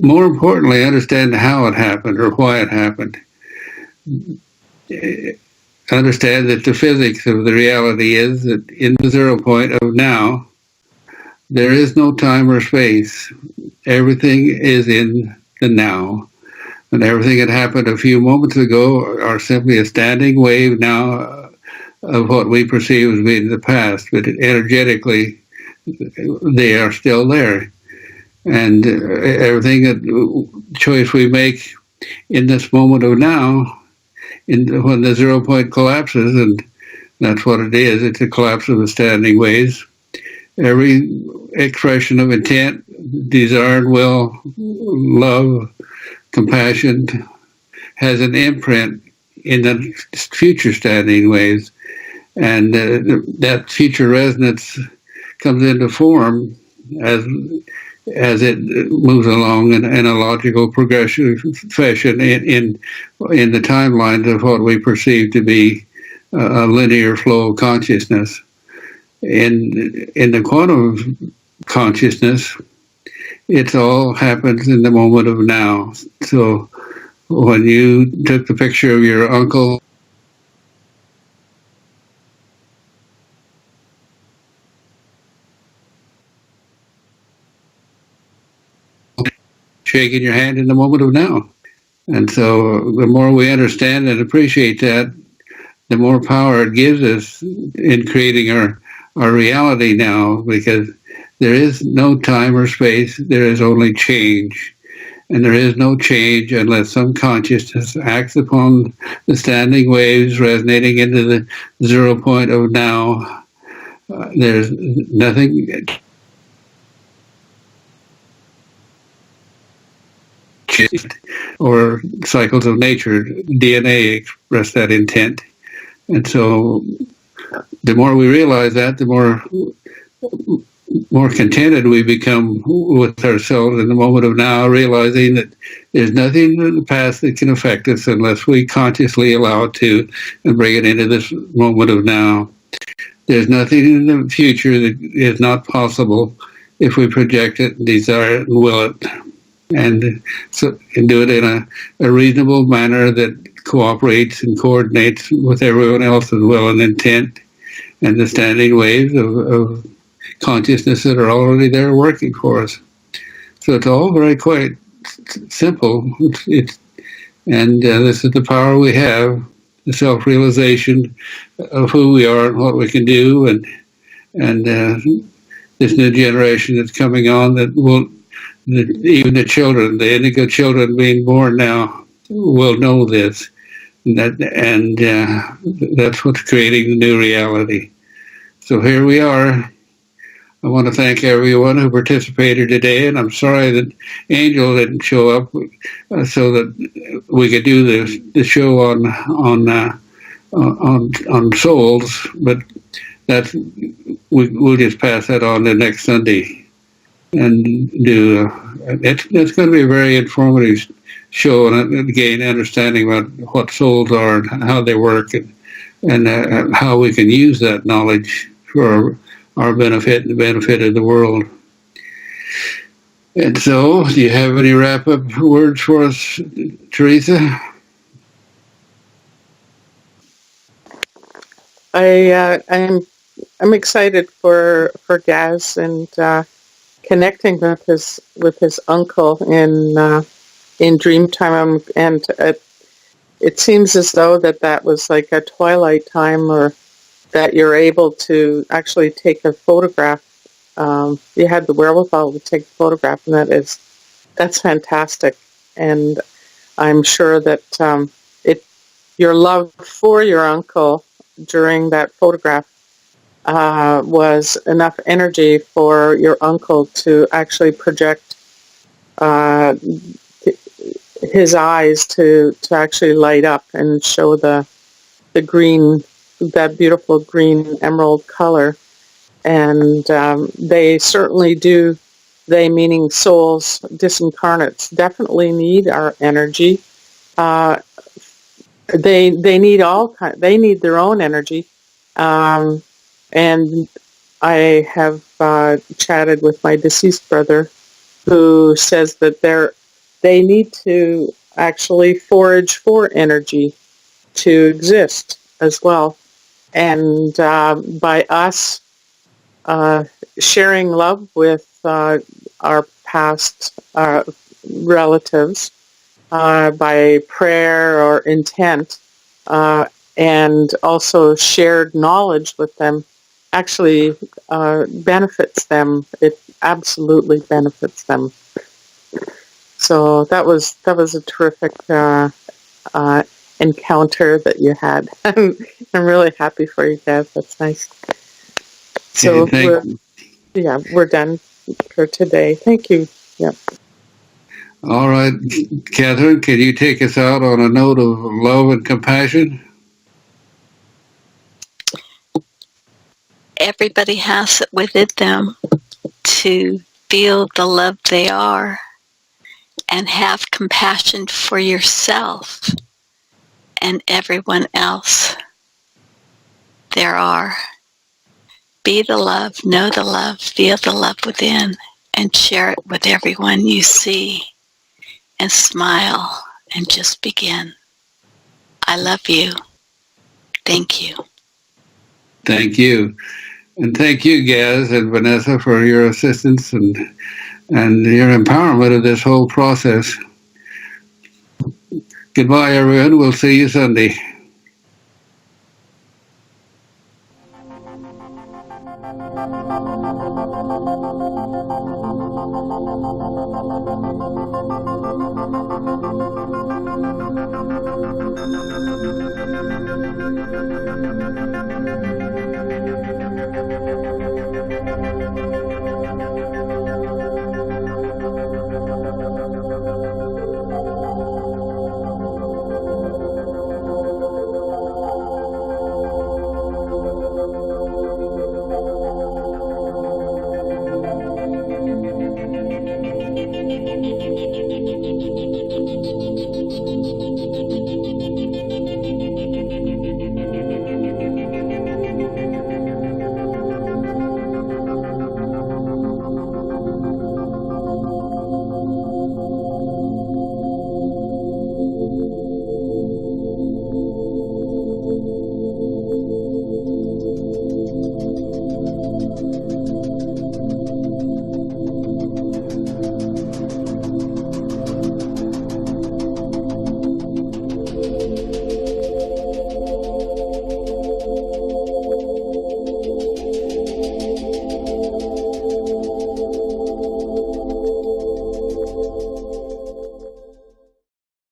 more importantly, understand how it happened or why it happened. Understand that the physics of the reality is that in the 0 point of now, there is no time or space. Everything is in the now. And everything that happened a few moments ago are simply a standing wave now of what we perceive as being the past. But energetically, they are still there. And everything that choice we make in this moment of now, when the 0 point collapses, and that's what it is, it's a collapse of the standing waves. Every expression of intent, desire and will, love, compassion, has an imprint in the future standing waves. And that future resonance comes into form as it moves along in a logical progression fashion in the timelines of what we perceive to be a linear flow of consciousness. In the quantum consciousness, it all happens in the moment of now. So when you took the picture of your uncle, shaking your hand in the moment of now. And so the more we understand and appreciate that, the more power it gives us in creating our reality now, because there is no time or space, there is only change. And there is no change unless some consciousness acts upon the standing waves resonating into the 0 point of now. There's nothing or cycles of nature. DNA express that intent. And so the more we realize that, the more contented we become with ourselves in the moment of now, realizing that there's nothing in the past that can affect us unless we consciously allow it to and bring it into this moment of now. There's nothing in the future that is not possible if we project it, desire it, and will it. And so, and do it in a reasonable manner that cooperates and coordinates with everyone else's will and intent, and the standing waves of consciousness that are already there working for us. So it's all very quite simple. And this is the power we have, the self-realization of who we are and what we can do, and this new generation that's coming on that will. Even the children, the indigo children being born now, will know this. And that's what's creating the new reality. So here we are. I want to thank everyone who participated today, and I'm sorry that Angel didn't show up so that we could do the show on souls. But that's we'll just pass that on to next Sunday, and do. It's going to be a very informative show, and gain understanding about what souls are and how they work, and how we can use that knowledge for our benefit and the benefit of the world. And so, do you have any wrap-up words for us, Teresa? I'm excited for Gaz and connecting with his uncle in Dreamtime, and it seems as though that was like a twilight time, or that you're able to actually take a photograph. You had the wherewithal to take a photograph, and that's fantastic. And I'm sure that your love for your uncle during that photograph was enough energy for your uncle to actually project his eyes to actually light up and show the green, that beautiful green emerald color. And they certainly do, they meaning souls, disincarnates, definitely need our energy. They need they need their own energy. And I have chatted with my deceased brother, who says that they need to actually forage for energy to exist as well. And by us sharing love with our past relatives by prayer or intent, and also shared knowledge with them, actually benefits them. It absolutely benefits them. So that was a terrific encounter that you had. I'm really happy for you guys. That's nice. So we're done for today. Thank you. Yep. All right, Catherine, can you take us out on a note of love and compassion? Everybody has it within them to feel the love they are and have compassion for yourself and everyone else there are. Be the love, know the love, feel the love within, and share it with everyone you see. And smile and just begin. I love you. Thank you. Thank you. And thank you, Gaz and Vanessa, for your assistance and your empowerment of this whole process. Goodbye, everyone. We'll see you Sunday.